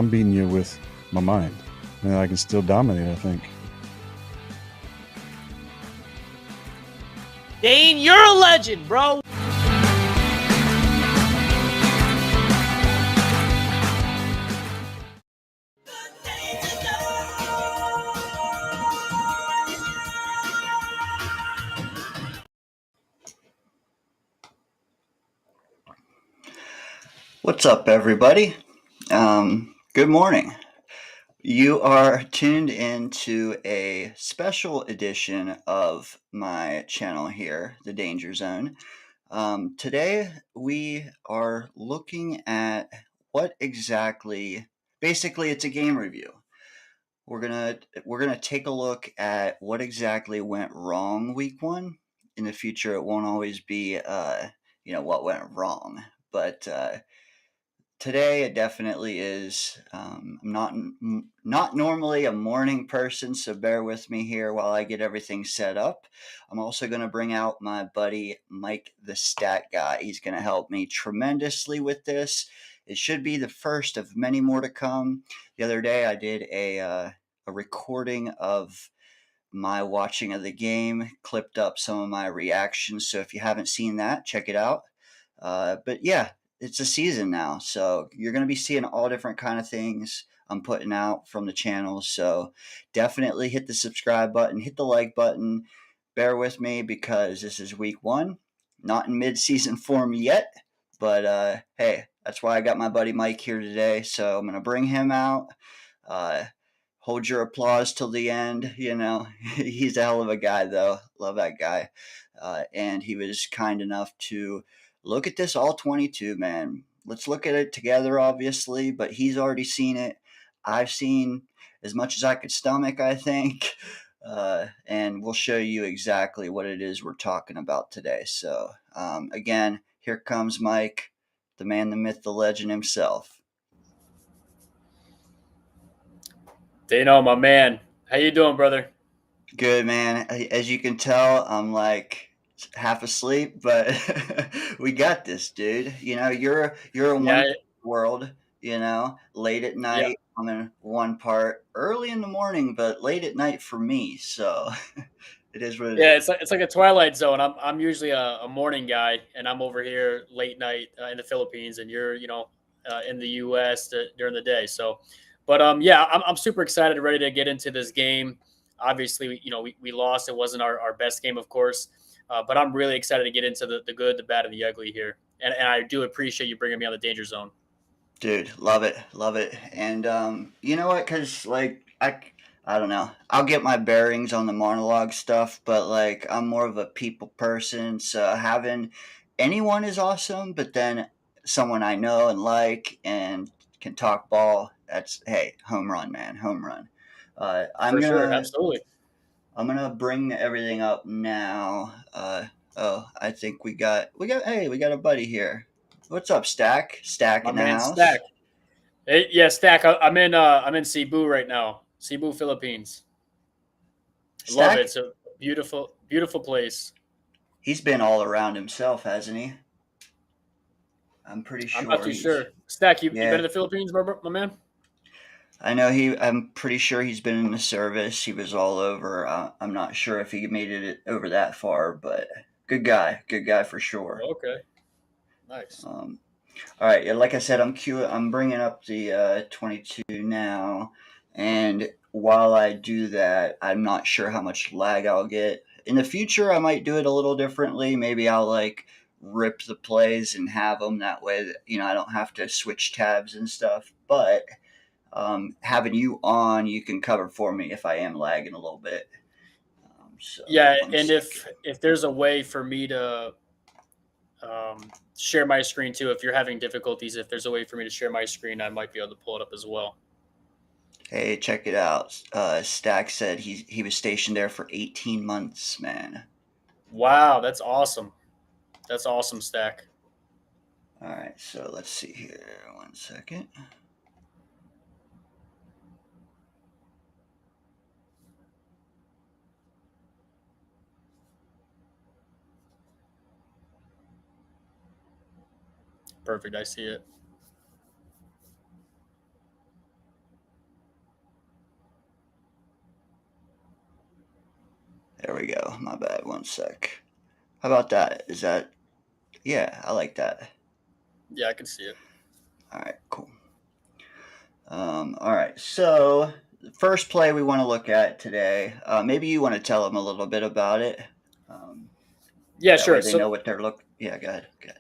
I'm beating you with my mind. And I can still dominate, I think. Dane, you're a legend, bro. What's up, everybody? Good morning. You are tuned into a special edition of my channel here, The Danger Zone. Today, we are looking at what exactly, basically, it's a game review. We're gonna take a look at what exactly went wrong week one. In the future, it won't always be, what went wrong, but today it definitely is. I'm not normally a morning person, so bear with me here while I get everything set up. I'm also going to bring out my buddy Mike, the stat guy. He's going to help me tremendously with this. It should be the first of many more to come. The other day I did a recording of my watching of the game, clipped up some of my reactions. So if you haven't seen that, check it out. But yeah, it's a season now, so you're going to be seeing all different kind of things I'm putting out from the channel. So definitely hit the subscribe button, hit the like button. Bear with me because this is week one, not in mid-season form yet, but hey, that's why I got my buddy Mike here today. So I'm going to bring him out. Hold your applause till the end. You know, he's a hell of a guy, though. Love that guy. And he was kind enough to look at this all 22, man. Let's look at it together, obviously, but he's already seen it. I've seen as much as I could stomach, I think. And we'll show you exactly what it is we're talking about today. So, again, here comes Mike, the man, the myth, the legend himself. Dano, my man. How you doing, brother? Good, man. As you can tell, I'm like half asleep, but we got this, dude. You know, you're in Yeah, one world, you know, late at yeah, night. I'm in one part, early in the morning, but late at night for me. So it is what it yeah. is. It's like a twilight zone. I'm usually a morning guy, and I'm over here late night in the Philippines, and you're in the U.S. During the day. So, but yeah, I'm super excited, ready to get into this game. Obviously, we lost. It wasn't our best game, of course, but I'm really excited to get into the good, the bad, and the ugly here. And I do appreciate you bringing me on the danger zone. Dude, love it, love it. And you know what? Cause like I don't know. I'll get my bearings on the monologue stuff, but like I'm more of a people person, so having anyone is awesome. But then someone I know and like and can talk ball, that's hey, home run, man, home run. Uh, I'm For sure, gonna absolutely. I'm gonna bring everything up now. Oh, I think we got a buddy here. What's up, Stack? Stack My in the man house. Stack. Hey, yeah, Stack. I'm in Cebu right now. Cebu, Philippines. Love it. Stack, It's a beautiful, beautiful place. he's been all around himself, hasn't he? I'm pretty I'm not sure too he's. sure. Stack, you been Yeah, to the Philippines, my man? I know he. I'm pretty sure he's been in the service. He was all over. I'm not sure if he made it over that far, but good guy for sure. Okay, nice. Um, all right, yeah, like I said, I'm bringing up the 22 now, and while I do that, I'm not sure how much lag I'll get in the future. I might do it a little differently. Maybe I'll like rip the plays and have them that way. That, I don't have to switch tabs and stuff. But having you on, you can cover for me if I am lagging a little bit. So Yeah, one and second. if there's a way for me to share my screen too, if you're having difficulties, if there's a way for me to share my screen, I might be able to pull it up as well. Hey, check it out. Stack said he was stationed there for 18 months, man. Wow, that's awesome. That's awesome, Stack. All right, so let's see here. One second. Perfect. I see it. we go. My bad. One sec. How about that? Is that? Yeah, I like that. Yeah, I can see it. All right, cool. All right, so the first play we want to look at today. Maybe you want to tell them a little bit about it. Yeah, That way sure. they So know what they're look. Yeah, go ahead. Go ahead.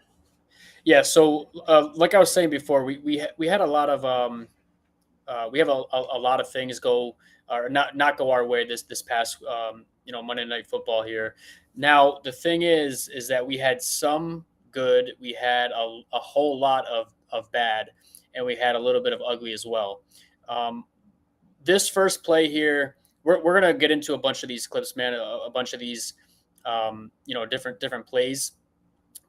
yeah, so like I was saying before, we had a lot of we have a lot of things go or not go our way this past Monday Night Football here. Now the thing is that we had some good, we had a whole lot of bad, and we had a little bit of ugly as well. Um, this first play here, we're gonna get into a bunch of these clips, man, a bunch of these different plays.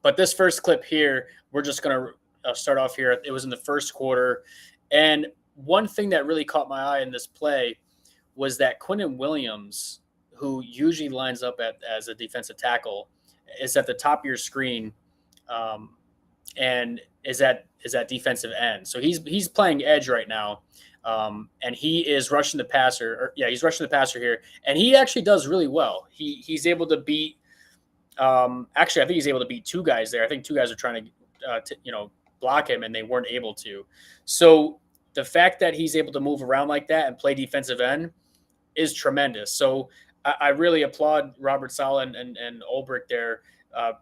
But this first clip here, we're just gonna start off here. It was in the first quarter, and one thing that really caught my eye in this play was that Quinnen Williams, who usually lines up as a defensive tackle, is at the top of your screen, um, and is at defensive end. So he's playing edge right now, and he is rushing the passer. He's rushing the passer here, and he actually does really well. He's able to beat. Actually, I think he's able to beat two guys there. I think two guys are trying to block him, and they weren't able to. So the fact that he's able to move around like that and play defensive end is tremendous. So I really applaud Robert Saleh and Ulbrich there,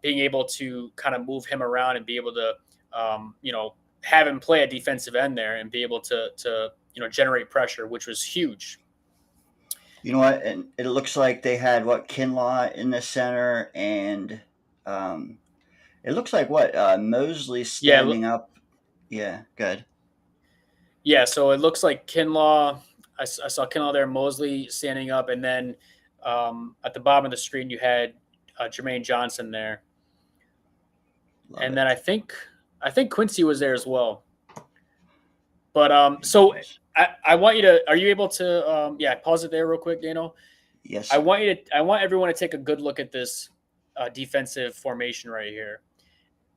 being able to kind of move him around and be able to, have him play a defensive end there and be able to generate pressure, which was huge. You know what? And it looks like they had Kinlaw in the center, and it looks like Mosley standing up. Yeah, good. Yeah, so it looks like Kinlaw. I saw Kinlaw there, Mosley standing up, and then at the bottom of the screen you had Jermaine Johnson there, Love and it. then I think Quincy was there as well. But so I want you to. Are you able to? Pause it there real quick, Dano. Yes. I want everyone to take a good look at this defensive formation right here,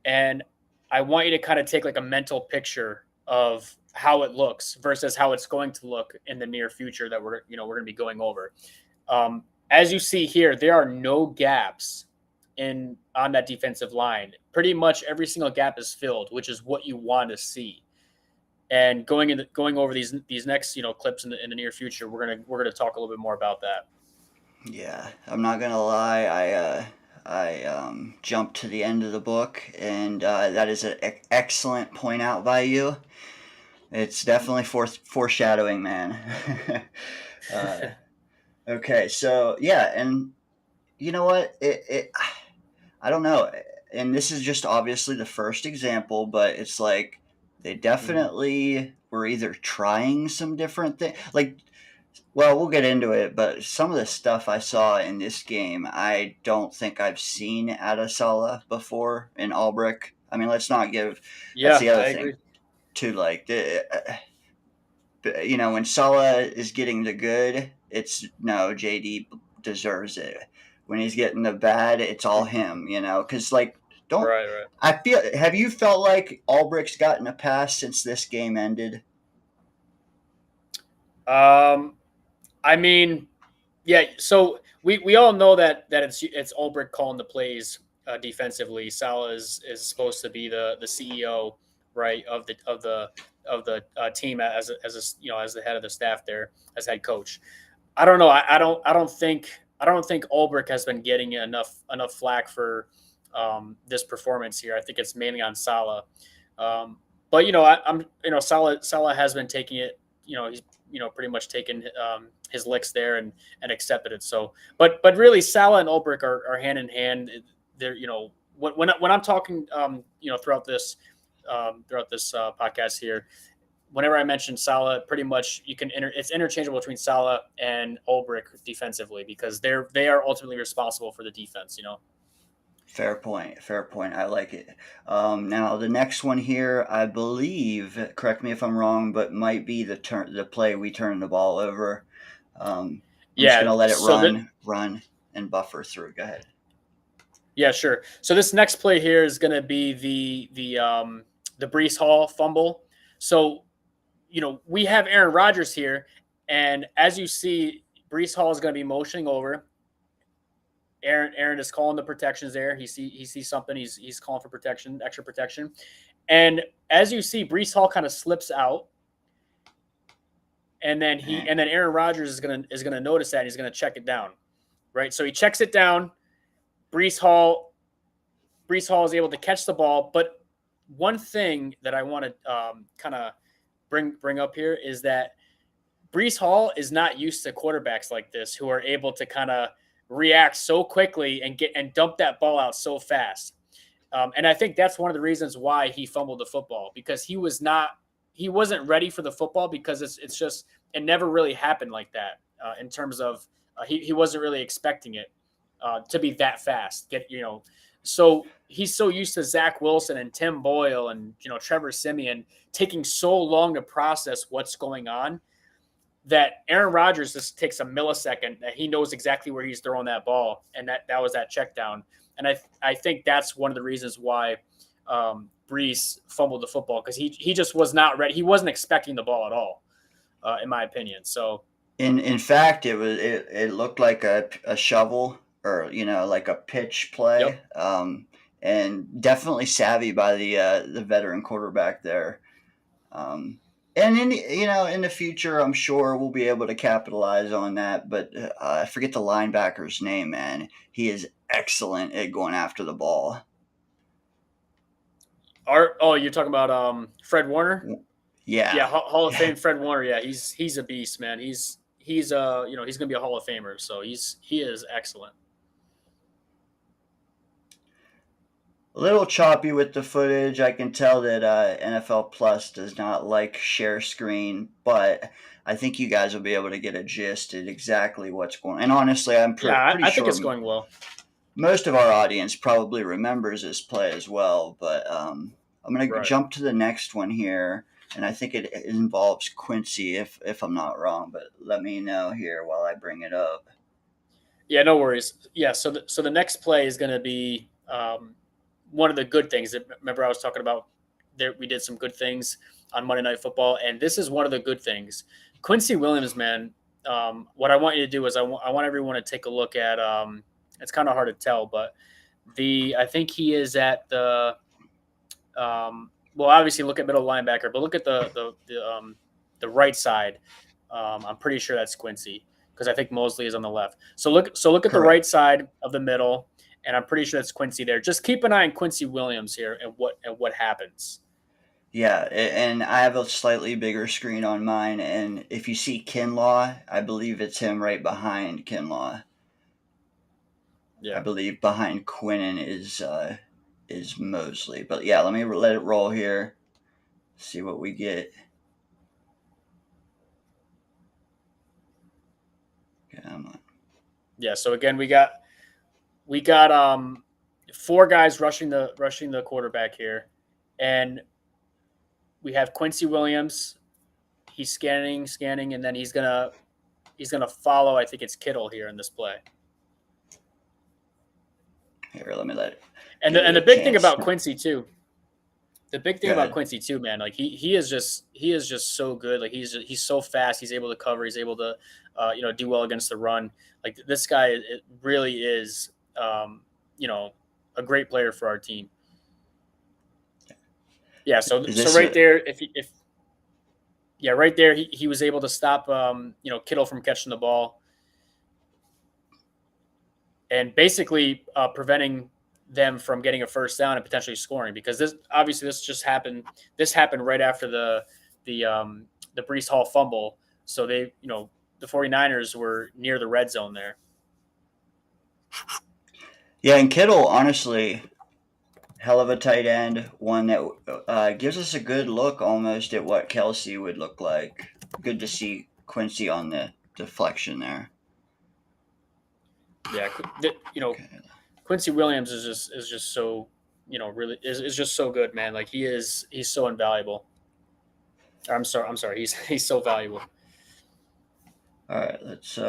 and I want you to kind of take like a mental picture of how it looks versus how it's going to look in the near future that we're going to be going over. As you see here, there are no gaps on that defensive line. Pretty much every single gap is filled, which is what you want to see. And going over these next clips in the near future, we're gonna talk a little bit more about that. Yeah, I'm not gonna lie. I jumped to the end of the book, and that is an excellent point out by you. It's definitely foreshadowing, man. Okay, so yeah, and you know what? I don't know, and this is just obviously the first example, but it's like they definitely were either trying some different things, like. Well, we'll get into it, but some of the stuff I saw in this game, I don't think I've seen out of Salah before in Ulbrich. I mean, let's not give. That's Yeah, the other I thing agree. too. Like, when Salah is getting the good, it's no JD deserves it. When he's getting the bad, it's all him. Because don't Right. I feel? Have you felt like Ulbrich's gotten a pass since this game ended? I mean, yeah. So we all know that it's Ulbrich calling the plays defensively. Salah is supposed to be the CEO, right, of the team as the head of the staff there as head coach. I don't know. I don't think Ulbrich has been getting enough flack for this performance here. I think it's mainly on Salah. But I'm Salah has been taking it. He's pretty much taken his licks there and accepted it. So, but really, Salah and Ulbrich are hand in hand. They're when I'm talking throughout this podcast here, whenever I mention Salah, pretty much it's interchangeable between Salah and Ulbrich defensively because they are ultimately responsible for the defense. Fair point. Fair point. I like it. Now the next one here, I believe, correct me if I'm wrong, but might be the play we turn the ball over. I'm just Yeah. gonna let it So run, and buffer through. Go ahead. yeah, sure. So this next play here is going to be the Breece Hall fumble. So we have Aaron Rodgers here, and as you see, Breece Hall is going to be motioning over, Aaron is calling the protections there. He sees something. He's calling for protection, extra protection. And as you see, Brees Hall kind of slips out, and then Aaron Rodgers is gonna notice that, and he's gonna check it down, right? So he checks it down. Brees Hall is able to catch the ball, but one thing that I want to kind of bring up here is that Brees Hall is not used to quarterbacks like this who are able to kind of react so quickly and dump that ball out so fast. And I think that's one of the reasons why he fumbled the football, because he wasn't ready for the football, because it never really happened like that in terms of he wasn't really expecting it to be that fast. So he's so used to Zach Wilson and Tim Boyle and Trevor Siemian taking so long to process what's going on, that Aaron Rodgers just takes a millisecond, that he knows exactly where he's throwing that ball, and that was that check down. And I think that's one of the reasons why Brees fumbled the football, because he just was not ready. He wasn't expecting the ball at all, in my opinion. So in fact, it looked like a shovel, or like a pitch play. Yep. And definitely savvy by the veteran quarterback there. And in the future, I'm sure we'll be able to capitalize on that. But I forget the linebacker's name, man. He is excellent at going after the ball. You're talking about Fred Warner? Yeah. Yeah, Hall of Fame Fred Warner. Yeah, he's a beast, man. He's gonna be a Hall of Famer. So he is excellent. A little choppy with the footage. I can tell that NFL Plus does not like share screen, but I think you guys will be able to get a gist at exactly what's going on. And honestly, I'm pretty I sure think it's going well. Most of our audience probably remembers this play as well, but I'm going to jump to the next one here, and I think it involves Quincy, if I'm not wrong, but let me know here while I bring it up. Yeah, no worries. Yeah, so the next play is going to be one of the good things. Remember, I was talking about there. We did some good things on Monday Night Football, and this is one of the good things. Quincy Williams, man. What I want you to do is I want everyone to take a look at. It's kind of hard to tell, but I think he is at the. Well, obviously look at middle linebacker, but look at the right side. I'm pretty sure that's Quincy, because I think Mosley is on the left. So look at Correct. The right side of the middle, and I'm pretty sure that's Quincy there. Just keep an eye on Quincy Williams here and what happens. Yeah, and I have a slightly bigger screen on mine, and if you see Kinlaw, I believe it's him right behind Kinlaw. Yeah. I believe behind Quinnen is Mosley. But yeah, let me let it roll here. See what we get. Come on. Yeah. So again, we got four guys rushing the quarterback here, and we have Quincy Williams. He's scanning, and then he's gonna follow. I think it's Kittle here in this play. Here, let me let it. And the big thing about Quincy too. The big thing about Quincy too, man, like he is just so good. Like he's so fast. He's able to cover. He's able to do well against the run. Like this guy, it really is a great player for our team. Yeah. So right there, right there, he was able to stop Kittle from catching the ball, and basically preventing them from getting a first down and potentially scoring, because this happened right after the Brees Hall fumble. So the 49ers were near the red zone there. Yeah, and Kittle, honestly, hell of a tight end, one that gives us a good look almost at what Kelsey would look like. Good to see Quincy on the deflection there. Yeah, Quincy Williams is just so really is just so good, man. Like he's so invaluable. I'm sorry, he's so valuable. All right, let's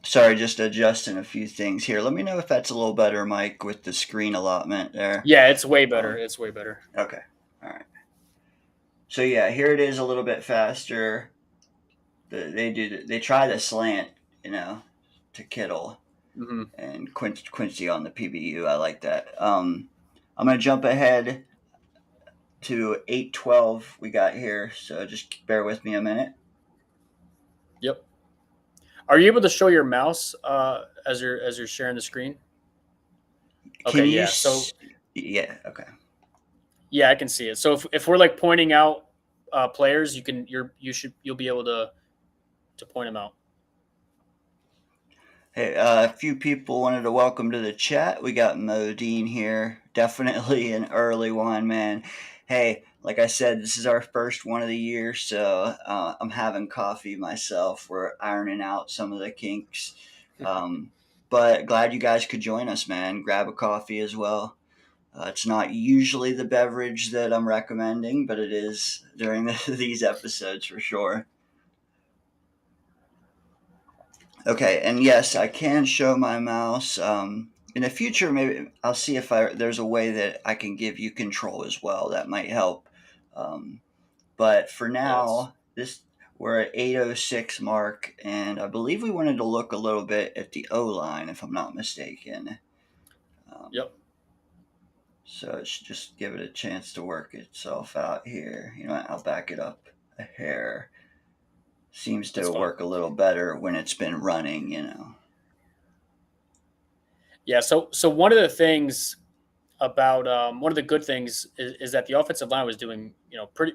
sorry, just adjusting a few things here. Let me know if that's a little better, Mike, with the screen allotment there. Yeah, it's way better. It's way better. Okay. All right. So yeah, here it is a little bit faster. They try the slant, to Kittle. Mm-hmm. and Quincy on the PBU. I like that. I'm gonna jump ahead to 8:12 we got here, so just bear with me a minute. Yep. Are you able to show your mouse as you're sharing the screen? Okay. Can you? Yeah. So Yeah. Okay. yeah, I can see it. So if we're like pointing out players, you'll be able to point them out. Hey, a few people wanted to welcome to the chat. We got Modine here. Definitely an early one, man. Hey, like I said, this is our first one of the year, so I'm having coffee myself. We're ironing out some of the kinks. But glad you guys could join us, man. Grab a coffee as well. It's not usually the beverage that I'm recommending, but it is during these episodes for sure. Okay, and yes, I can show my mouse. In the future, maybe I'll see if there's a way that I can give you control as well. That might help. Um, but for Yes. now, we're at 8:06 mark, and I believe we wanted to look a little bit at the O line, if I'm not mistaken. Yep. So it should just give it a chance to work itself out here. You know, I'll back it up a hair. Seems That's to fine. work a little better when it's been running, Yeah. So one of the things about one of the good things is that the offensive line was doing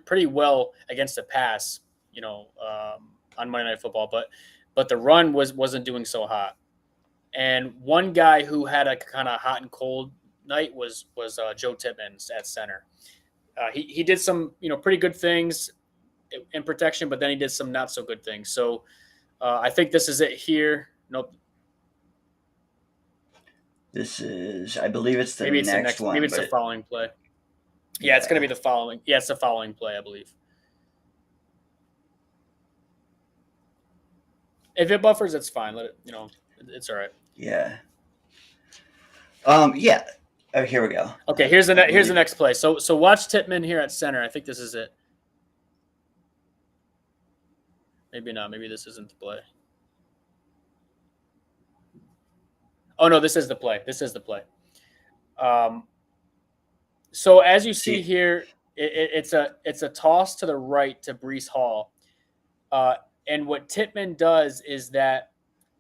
pretty well against the pass, on Monday Night Football, but the run wasn't doing so hot. And one guy who had a kind of hot and cold night was Joe Tippmann at center. He did some pretty good things in protection, but then he did some not so good things. So I think this is it here. Nope. This is, I believe it's the Maybe it's the next next. Maybe one, it's the but following play. Yeah, it's going to be the following. Yeah, it's the following play, I believe. If it buffers, it's fine. Let it. It's all right. yeah. Yeah. Oh, here we go. Okay, here's the next play. So watch Tippmann here at center. I think this is it. Maybe not. Maybe this isn't the play. Oh no, this is the play. This is the play. So as you see here, it's a toss to the right to Brees Hall, and what Tippmann does is that,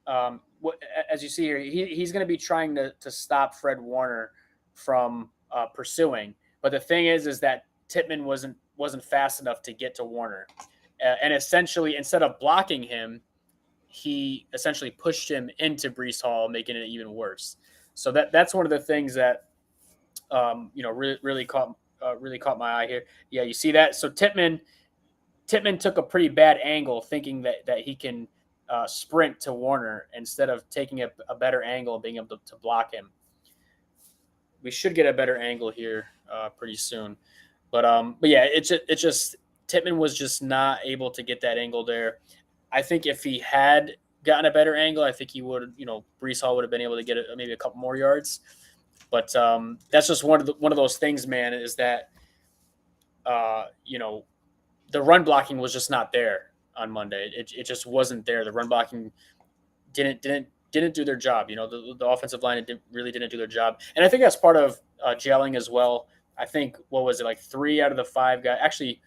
as you see here, he's going to be trying to stop Fred Warner from pursuing, but the thing is that Tippmann wasn't fast enough to get to Warner, and essentially instead of blocking him, he essentially pushed him into Brees Hall, making it even worse. So that's one of the things that really caught my eye here. Yeah, you see that. So Tippmann took a pretty bad angle, thinking that he can sprint to Warner instead of taking a better angle and being able to block him. We should get a better angle here pretty soon, but yeah, it's just Tippmann was just not able to get that angle there. I think if he had gotten a better angle, I think he would, Brees Hall would have been able to get maybe a couple more yards. But that's just one of those things, man. Is that the run blocking was just not there on Monday. It just wasn't there. The run blocking didn't do their job. The offensive line really didn't do their job, and I think that's part of gelling as well. I think what was it, like 3 out of the 5 guys? Actually,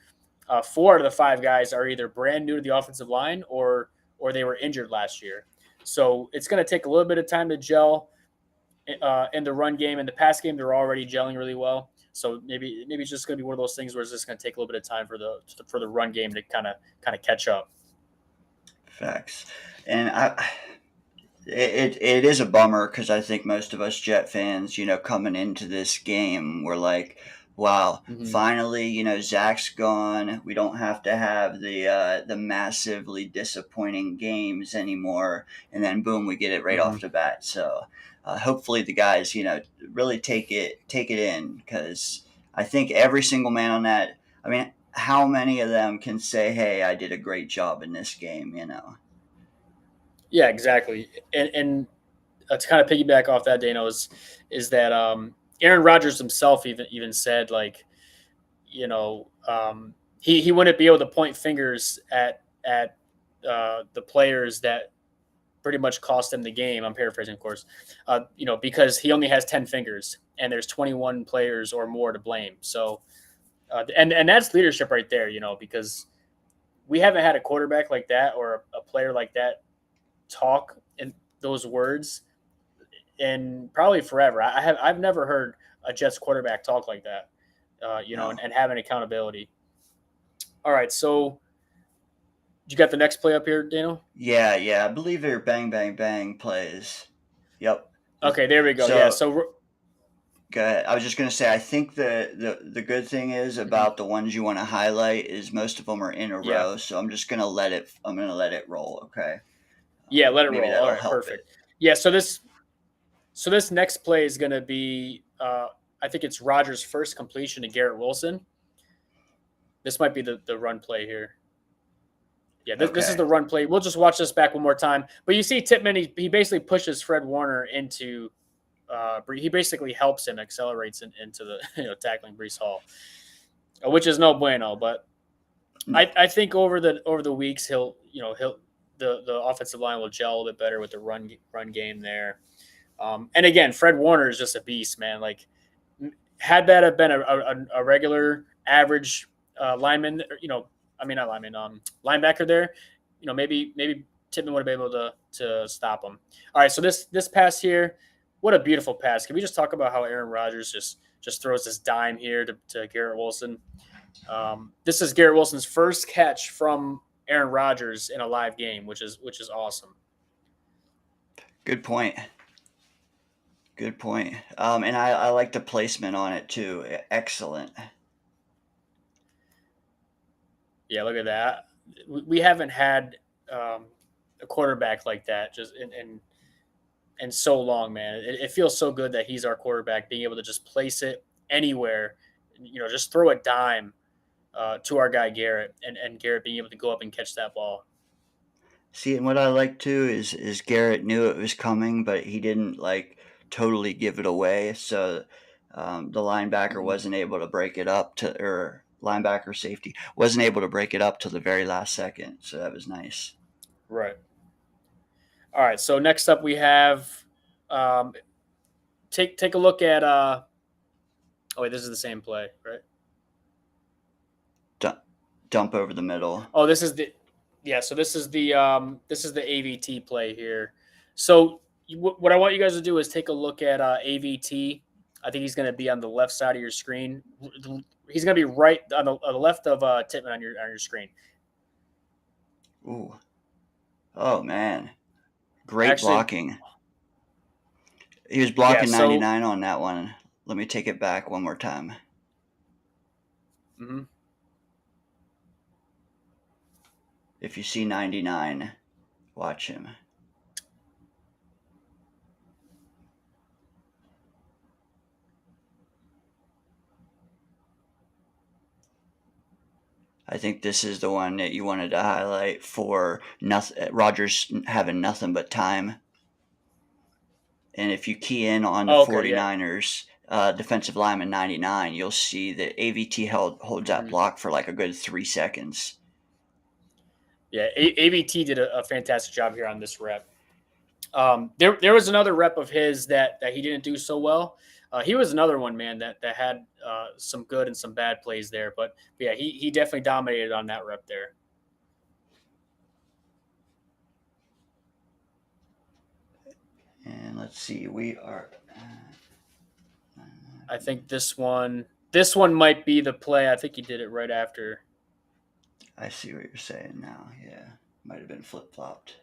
4 out of the 5 guys are either brand new to the offensive line or they were injured last year. So it's going to take a little bit of time to gel in the run game. In the pass game, they're already gelling really well. So maybe it's just going to be one of those things where it's just going to take a little bit of time for the run game to kind of catch up. Facts, and it is a bummer because I think most of us Jet fans, coming into this game, we're like, wow, finally, Zach's gone. We don't have to have the massively disappointing games anymore. And then boom, we get it right off the bat. So hopefully the guys, really take it in, because I think every single man on that. I mean, how many of them can say, "Hey, I did a great job in this game"? Yeah, exactly. And to kind of piggyback off that, Dano, is that Aaron Rodgers himself even said, like, he wouldn't be able to point fingers at the players that pretty much cost him the game. I'm paraphrasing, of course, because he only has 10 fingers and there's 21 players or more to blame. So, and that's leadership right there, because we haven't had a quarterback like that or a player like that talk in those words in probably forever. I've never heard a Jets quarterback talk like that, No. and have an accountability. All right, so you got the next play up here, Dano? Yeah, I believe they're bang, bang, bang plays. Yep. Okay, there we go. So, Yeah, so go ahead. I was just going to say, I think the good thing is about the ones you want to highlight is most of them are in a Yeah. row. So I'm just going to let it roll. Okay. Yeah, let it Maybe roll. All that'll right, help perfect. Yeah, so this next play is going to be, I think it's Rodgers' first completion to Garrett Wilson. This might be the run play here. Yeah, this is the run play. We'll just watch this back one more time. But you see Tippmann, he basically pushes Fred Warner into he basically helps him, accelerates into the tackling Breece Hall, which is no bueno. But I think over the weeks the offensive line will gel a little bit better with the run game there. And again, Fred Warner is just a beast, man. Like, had that have been a regular average lineman, not lineman, linebacker there, maybe Tippmann would have been able to stop him. All right, so this pass here, what a beautiful pass. Can we just talk about how Aaron Rodgers just throws this dime here to Garrett Wilson? This is Garrett Wilson's first catch from Aaron Rodgers in a live game, which is awesome. Good point. And I like the placement on it too. Excellent. Yeah, look at that. We haven't had a quarterback like that just in so long, man. It feels so good that he's our quarterback, being able to just place it anywhere, just throw a dime to our guy Garrett, and Garrett being able to go up and catch that ball. See, and what I like too is Garrett knew it was coming, but he didn't totally give it away. So the linebacker wasn't able to break it up or linebacker safety wasn't able to break it up till the very last second. So that was nice. Right. All right. So next up we have take a look at oh wait, this is the same play, right? Dump over the middle. Oh, this is the AVT play here. So what I want you guys to do is take a look at AVT. I think he's going to be on the left side of your screen. He's going to be right on the left of Tippmann on your screen. Ooh. Oh man. Great blocking. He was blocking 99 on that one. Let me take it back one more time. Mm-hmm. If you see 99, watch him. I think this is the one that you wanted to highlight for Rodgers having nothing but time. And if you key in on the 49ers defensive lineman 99, you'll see that AVT holds that block for like a good 3 seconds. Yeah, AVT did a fantastic job here on this rep. There was another rep of his that he didn't do so well. He was another one, man, that had some good and some bad plays there. But yeah, he definitely dominated on that rep there. And let's see, we are. I think this one might be the play. I think he did it right after. I see what you're saying now. Yeah, might have been flip-flopped.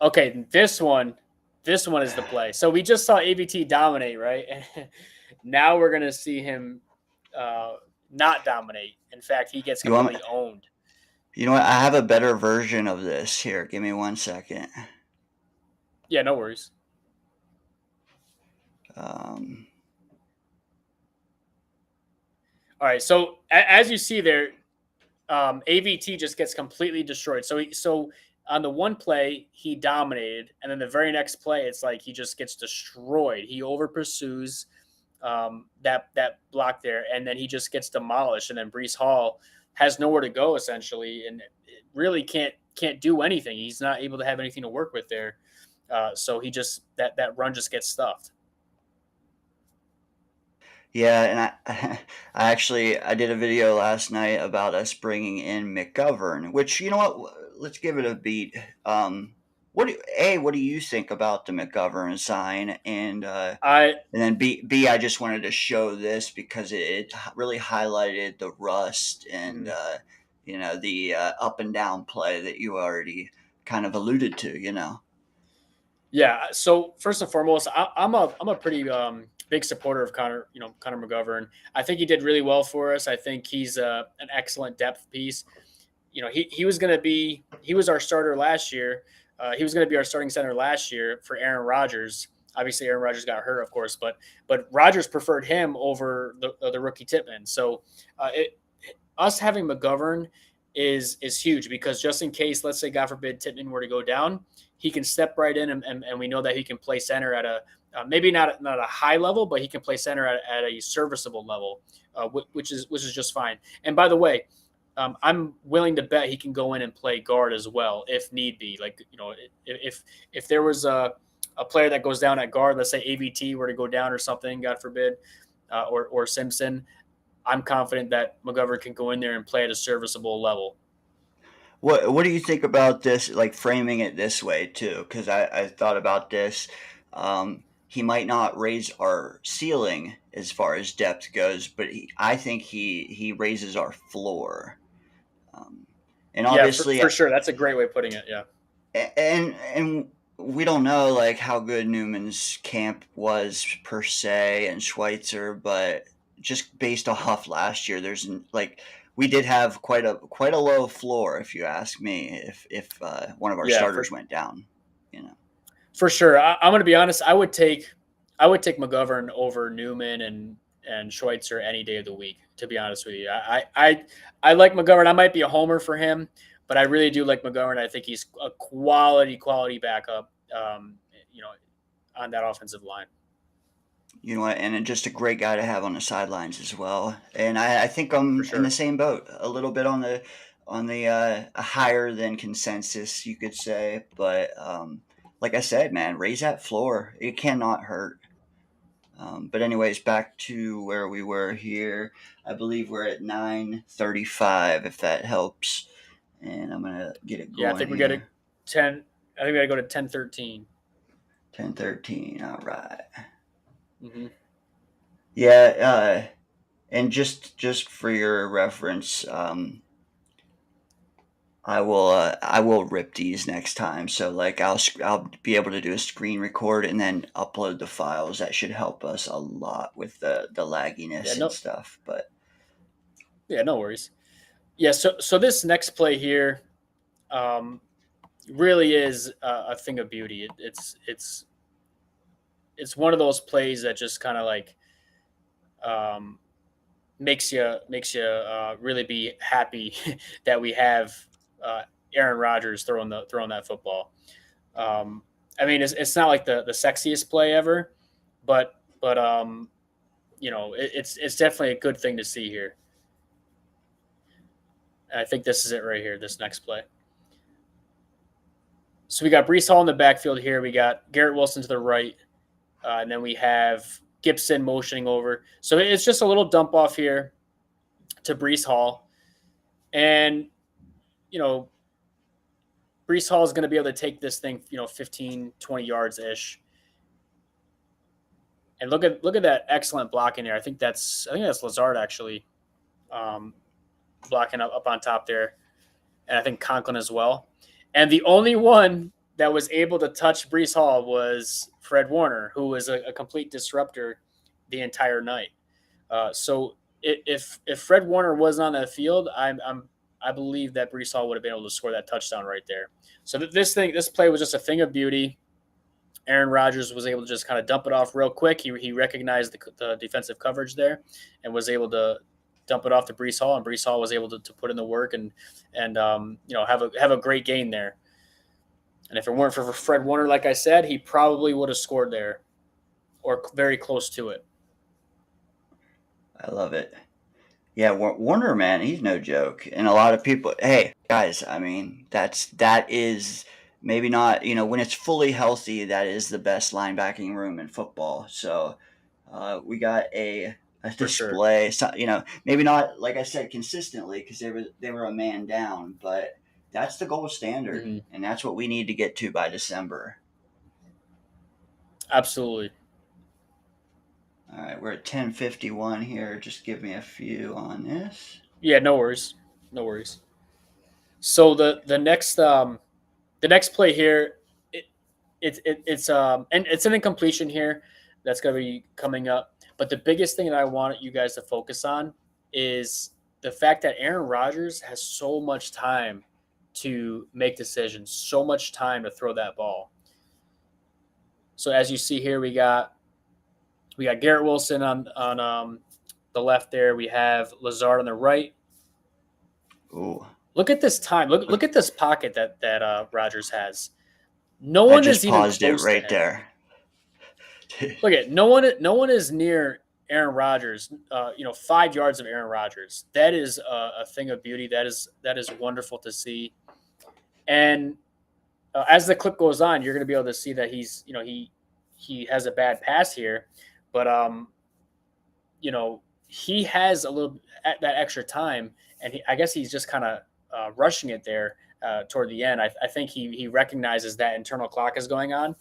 Okay, this one is the play. So we just saw AVT dominate, right? Now we're going to see him not dominate. In fact, he gets completely owned. You know what? I have a better version of this here. Give me 1 second. Yeah, no worries. All right, so as you see there, AVT just gets completely destroyed. So on the one play, he dominated, and then the very next play, it's like he just gets destroyed. He over pursues that block there, and then he just gets demolished. And then Breece Hall has nowhere to go essentially, and really can't do anything. He's not able to have anything to work with there. So he just that run just gets stuffed. Yeah, and I did a video last night about us bringing in McGovern, which you know what? Let's give it a beat. What do you think about the McGovern sign? I And then B, I just wanted to show this because it really highlighted the rust and mm, the up and down play that you already kind of alluded to. Yeah. So first and foremost, I'm a pretty big supporter of Connor McGovern. I think he did really well for us. I think he's an excellent depth piece. He was our starter last year. He was going to be our starting center last year for Aaron Rodgers. Obviously, Aaron Rodgers got hurt, of course, but Rodgers preferred him over the rookie Tippmann. So us having McGovern is huge because just in case, let's say God forbid Tippmann were to go down, he can step right in and we know that he can play center at a maybe not a high level, but he can play center at a serviceable level, which is just fine. And by the way, I'm willing to bet he can go in and play guard as well if need be. Like if there was a player that goes down at guard, let's say AVT were to go down or something, God forbid, or Simpson, I'm confident that McGovern can go in there and play at a serviceable level. What do you think about this? Like framing it this way too, because I thought about this. He might not raise our ceiling as far as depth goes, but I think he raises our floor. Um, and Yeah, obviously, for sure. That's a great way of putting it. Yeah, and we don't know like how good Newman's camp was per se and Schweitzer, but just based off last year, like we did have quite a low floor, if you ask me. If one of our yeah, starters went down, you know. for sure. I'm going to be honest. I would take McGovern over Newman and Schweitzer any day of the week. To be honest with you, I like McGovern. I might be a homer for him, but I really do like McGovern. I think he's a quality backup. You know, on that offensive line. You know what, and just a great guy to have on the sidelines as well. And I think For I'm in the sure. same boat, a little bit on the higher than consensus, you could say. But like I said, man, raise that floor. It cannot hurt. But anyways, back to where we were here. I believe we're at 9:35, if that helps. And I'm gonna get it Yeah, I going think we got to here. 10. I think we got to go to 10:13. 10:13. All right. Mm-hmm. Yeah. And just for your reference, I will rip these next time. So like I'll be able to do a screen record and then upload the files. That should help us a lot with the Yeah, lagginess and no, stuff. But yeah, no worries. Yeah, so this next play here um, really is a thing of beauty. It's one of those plays that just kind of like um, makes you really be happy that we have uh, Aaron Rodgers throwing that football. Um, I mean, it's not like the sexiest play ever, but it's definitely a good thing to see here. And I think this is it right here. This next play. So we got Brees Hall in the backfield here. We got Garrett Wilson to the right, and then we have Gibson motioning over. So it's just a little dump off here to Brees Hall, and you know Brees Hall is going to be able to take this thing 15, 20 yards ish. And look at that excellent blocking there. I think that's Lazard actually um, blocking up on top there, and I think Conklin as well. And the only one that was able to touch Brees Hall was Fred Warner, who was a complete disruptor the entire night. So if Fred Warner wasn't on that field, I believe that Brees Hall would have been able to score that touchdown right there. So this play was just a thing of beauty. Aaron Rodgers was able to just kind of dump it off real quick. He recognized the defensive coverage there and was able to dump it off to Brees Hall, and Brees Hall was able to put in the work and have a great game there. And if it weren't for Fred Warner, like I said, he probably would have scored there or very close to it. I love it. Yeah, Warner, man, he's no joke. And a lot of people, hey guys, I mean that is maybe not, when it's fully healthy, that is the best linebacking room in football. So we got a For sure. display. So, maybe not, like I said, consistently, because they were a man down, but that's the gold standard, Mm-hmm. and that's what we need to get to by December. Absolutely. All right, we're at 10:51 here. Just give me a few on this. Yeah, no worries. No worries. So the next play here, it's and it's an incompletion here that's going to be coming up. But the biggest thing that I want you guys to focus on is the fact that Aaron Rodgers has so much time to make decisions, so much time to throw that ball. So as you see here, we got Garrett Wilson on the left there. We have Lazard on the right. Ooh, Look at this time. Look at this pocket that Rodgers has. No I one just is even paused it close to right him. there. Look at no one is near Aaron Rodgers. 5 yards of Aaron Rodgers. That is a thing of beauty. That is wonderful to see. And as the clip goes on, you're going to be able to see that he has a bad pass here, but he has a little that extra time, and I guess he's just kind of rushing it there toward the end. I think he recognizes that internal clock is going on,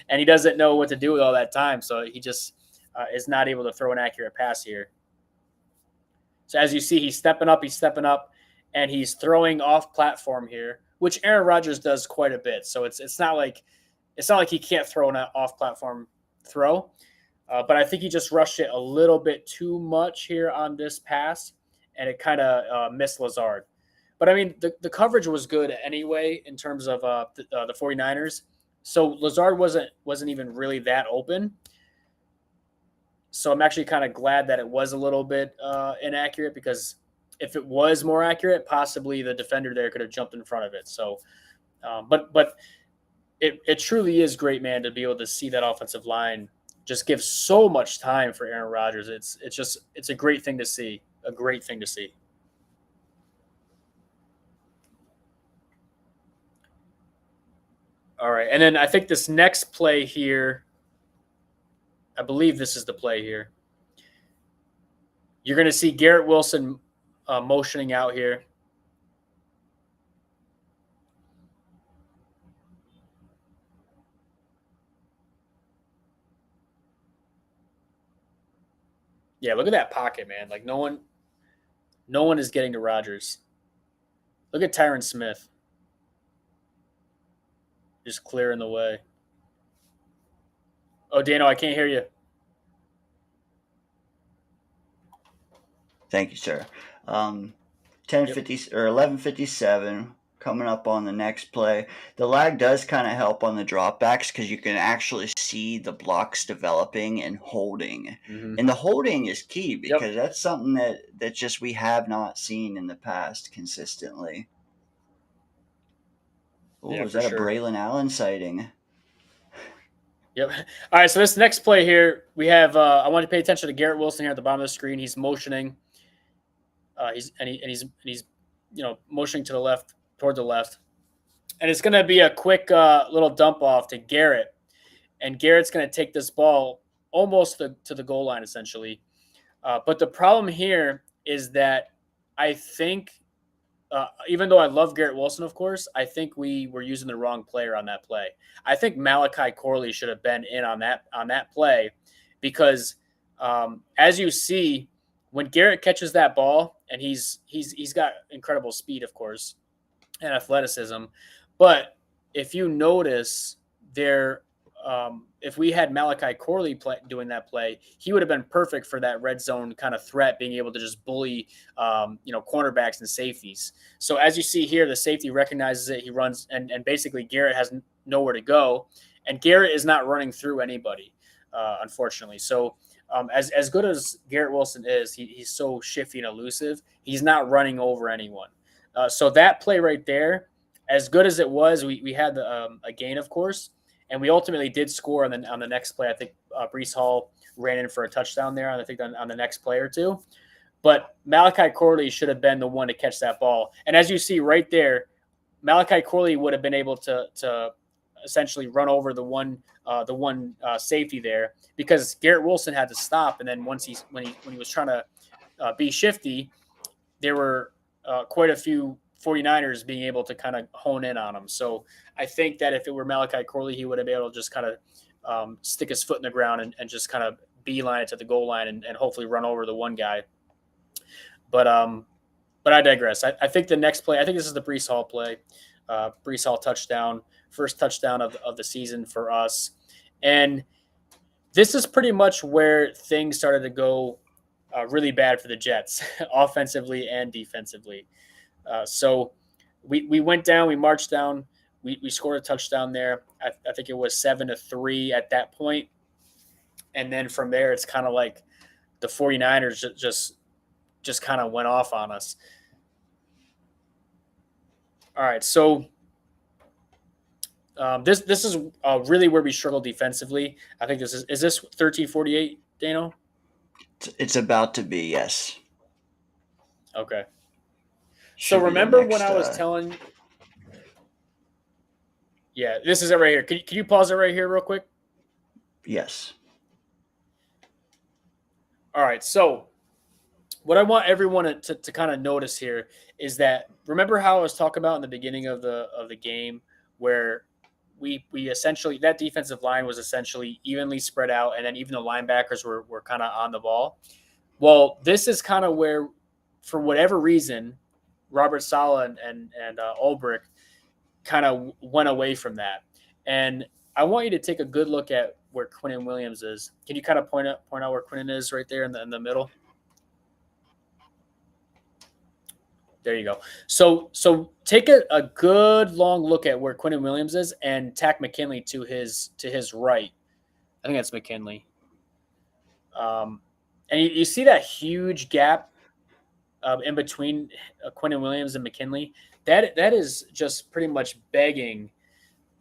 and he doesn't know what to do with all that time, so he just is not able to throw an accurate pass here. So as you see, he's stepping up, and he's throwing off platform here, which Aaron Rodgers does quite a bit. So it's not like he can't throw an off platform throw. But I think he just rushed it a little bit too much here on this pass, and it kind of missed Lazard. But I mean, the coverage was good anyway in terms of the 49ers. So Lazard wasn't even really that open. So I'm actually kind of glad that it was a little bit inaccurate, because if it was more accurate, possibly the defender there could have jumped in front of it. So, but it truly is great, man, to be able to see that offensive line just give so much time for Aaron Rodgers. It's a great thing to see. A great thing to see. All right, and then I think this next play here, I believe this is the play here. You're going to see Garrett Wilson motioning out here. Yeah, look at that pocket, man. Like no one is getting to Rodgers. Look at Tyron Smith. Just clearing the way. Oh, Dano, I can't hear you. Thank you, sir. 10:50 or 11:57 coming up on the next play. The lag does kind of help on the dropbacks, because you can actually see the blocks developing and holding. Mm-hmm. And the holding is key, because that's something that just we have not seen in the past consistently. Oh, Yeah, is that sure. a Braylon Allen sighting? Yep. All right, so this next play here, we have I want to pay attention to Garrett Wilson here at the bottom of the screen. He's motioning. He's motioning to the left, toward the left. And it's going to be a quick little dump off to Garrett. And Garrett's going to take this ball almost to the goal line, essentially. But the problem here is that I think, even though I love Garrett Wilson, of course, I think we were using the wrong player on that play. I think Malachi Corley should have been in on that play, because as you see, when Garrett catches that ball, and he's got incredible speed, of course, and athleticism, but if you notice there, if we had Malachi Corley doing that play, he would have been perfect for that red zone kind of threat, being able to just bully, cornerbacks and safeties. So as you see here, the safety recognizes it. He runs, and basically Garrett has nowhere to go, and Garrett is not running through anybody, unfortunately. So as good as Garrett Wilson is, he's so shifty and elusive. He's not running over anyone. So that play right there, as good as it was, we had a gain, of course, and we ultimately did score on the next play. I think Breece Hall ran in for a touchdown there, and I think on the next play or two. But Malachi Corley should have been the one to catch that ball. And as you see right there, Malachi Corley would have been able to essentially run over the one safety there, because Garrett Wilson had to stop, and then once when he was trying to be shifty, there were quite a few 49ers being able to kind of hone in on him. So I think that if it were Malachi Corley, he would have been able to just kind of stick his foot in the ground and just kind of beeline it to the goal line and hopefully run over the one guy. But I digress. I think the next play, I think this is the Breece Hall play. Breece Hall touchdown, first touchdown of the season for us. And this is pretty much where things started to go really bad for the Jets, offensively and defensively. So we went down, we marched down, we scored a touchdown there. I think it was 7-3 at that point. And then from there, it's kind of like the 49ers just kind of went off on us. All right, so this is really where we struggle defensively. I think is this 13-48, Dano? It's about to be, yes. Okay. Should So remember when I was telling? Yeah, this is it right here. Can you pause it right here real quick? Yes. All right. So what I want everyone to kind of notice here is that, remember how I was talking about in the beginning of the game where we essentially, that defensive line was essentially evenly spread out, and then even the linebackers were kind of on the ball. Well, this is kind of where, for whatever reason, Robert Saleh and Ulbrich kind of went away from that. And I want you to take a good look at where Quinnen Williams is. Can you kind of point out where Quinnen is right there in the middle? There you go. So take a good long look at where Quinnen Williams is and tack McKinley to his right. I think that's McKinley. And you see that huge gap in between Quinnen Williams and McKinley. That is just pretty much begging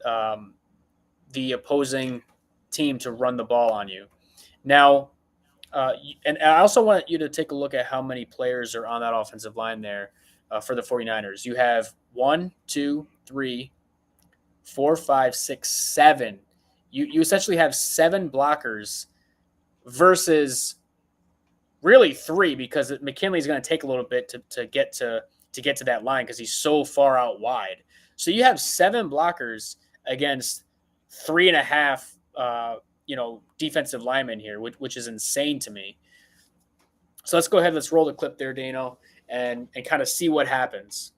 the opposing team to run the ball on you. Now, and I also want you to take a look at how many players are on that offensive line there for the 49ers. You have 1, 2, 3, 4, 5, 6, 7. You essentially have 7 blockers versus really 3, because McKinley's going to take a little bit to get to that line because he's so far out wide. So you have 7 blockers against 3.5 defensive linemen here, which is insane to me. So let's go ahead. Let's roll the clip there, Dano, and kind of see what happens.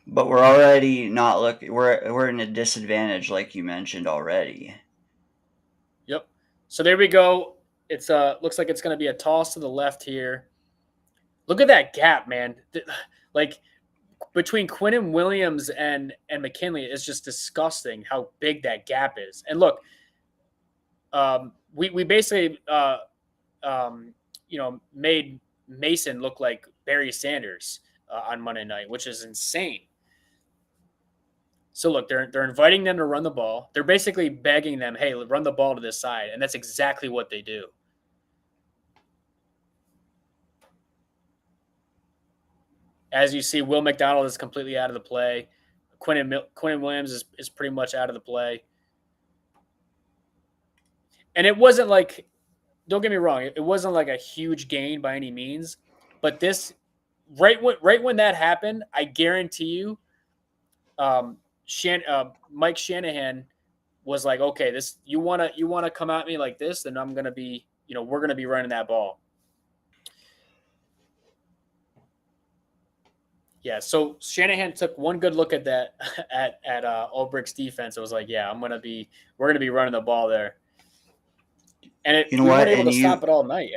But we're already not looking. We're in a disadvantage, like you mentioned already. Yep. So there we go. It's looks like it's going to be a toss to the left here. Look at that gap, man. Like between Quinnen Williams and McKinley, it's just disgusting how big that gap is. And look, we basically made Mason look like Barry Sanders on Monday night, which is insane. So look, they're inviting them to run the ball. They're basically begging them, hey, run the ball to this side, and that's exactly what they do. As you see, Will McDonald is completely out of the play. Quinnen Williams is pretty much out of the play. And it wasn't like, don't get me wrong, it wasn't like a huge gain by any means. But this, right when that happened, I guarantee you, Mike Shanahan was like, okay, this you wanna come at me like this, then I'm gonna be, we're gonna be running that ball. Yeah, so Shanahan took one good look at that at Ulbricht's defense. It was like, yeah, we're gonna be running the ball there, and we weren't able to stop it all night.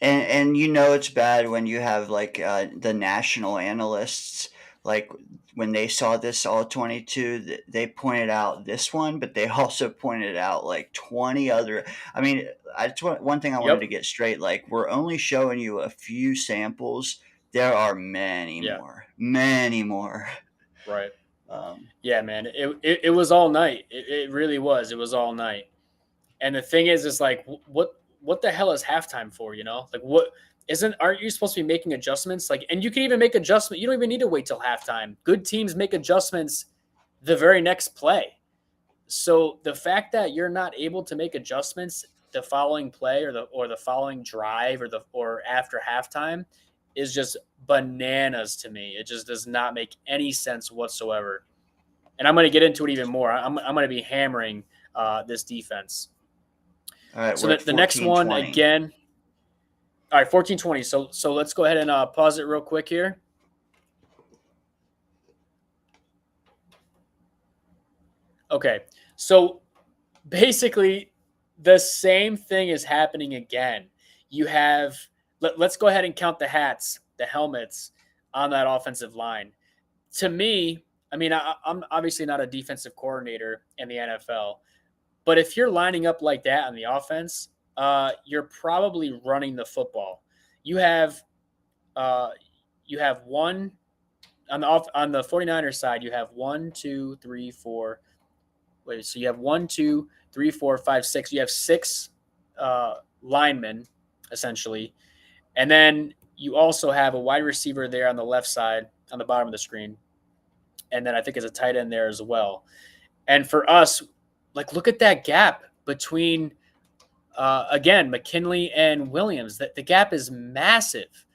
And it's bad when you have like the national analysts, like when they saw this all 22, they pointed out this one, but they also pointed out like 20 other. I mean, that's one thing I wanted to get straight. Like, we're only showing you a few samples. There are many more. Right. Yeah, man. It was all night. It really was. It was all night. And the thing is like, what the hell is halftime for? Like, what aren't you supposed to be making adjustments? Like, and you can even make adjustment. You don't even need to wait till halftime. Good teams make adjustments the very next play. So the fact that you're not able to make adjustments the following play or the following drive or after halftime is just bananas to me. It just does not make any sense whatsoever. And I'm going to get into it even more. I'm going to be hammering this defense. All right, So we're at the next one 14-20. again. All right, 14-20. So let's go ahead and pause it real quick here. Okay, so basically the same thing is happening again. You have let's go ahead and count the hats, the helmets on that offensive line. To me, I mean, I'm obviously not a defensive coordinator in the NFL, but if you're lining up like that on the offense, you're probably running the football. You have one on the 49ers side. You have 1, 2, 3, 4. Wait, so you have 1, 2, 3, 4, 5, 6. You have 6 linemen essentially, and then you also have a wide receiver there on the left side on the bottom of the screen, and then I think there's a tight end there as well. And for us, like, look at that gap between again McKinley and Williams. That the gap is massive.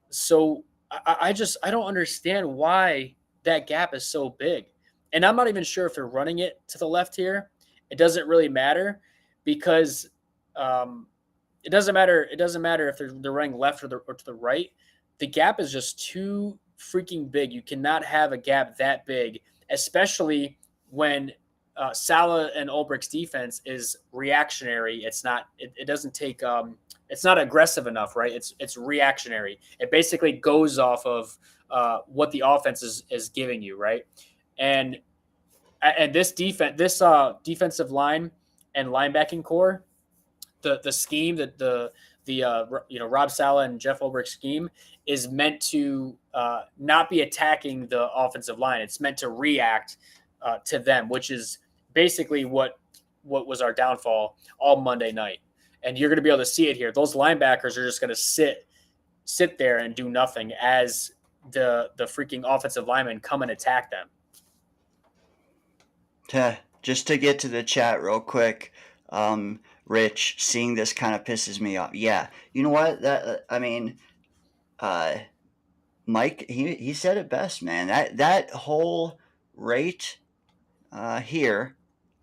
So I don't understand why that gap is so big. And I'm not even sure if they're running it to the left here. It doesn't really matter because it doesn't matter. It doesn't matter if they're running left or to the right. The gap is just too freaking big. You cannot have a gap that big, especially when Salah and Ulbricht's defense is reactionary. It's not. It doesn't take. It's not aggressive enough, right? It's reactionary. It basically goes off of what the offense is giving you, right? And this defensive line and linebacking core, the scheme that the Rob Saleh and Jeff Ulbricht scheme is meant to not be attacking the offensive line. It's meant to react to them, which is basically what was our downfall all Monday night. And you're going to be able to see it here. Those linebackers are just going to sit there and do nothing as the freaking offensive linemen come and attack them. Just to get to the chat real quick, Rich, seeing this kind of pisses me off. Yeah, you know what? Mike, he said it best, man. That whole rate here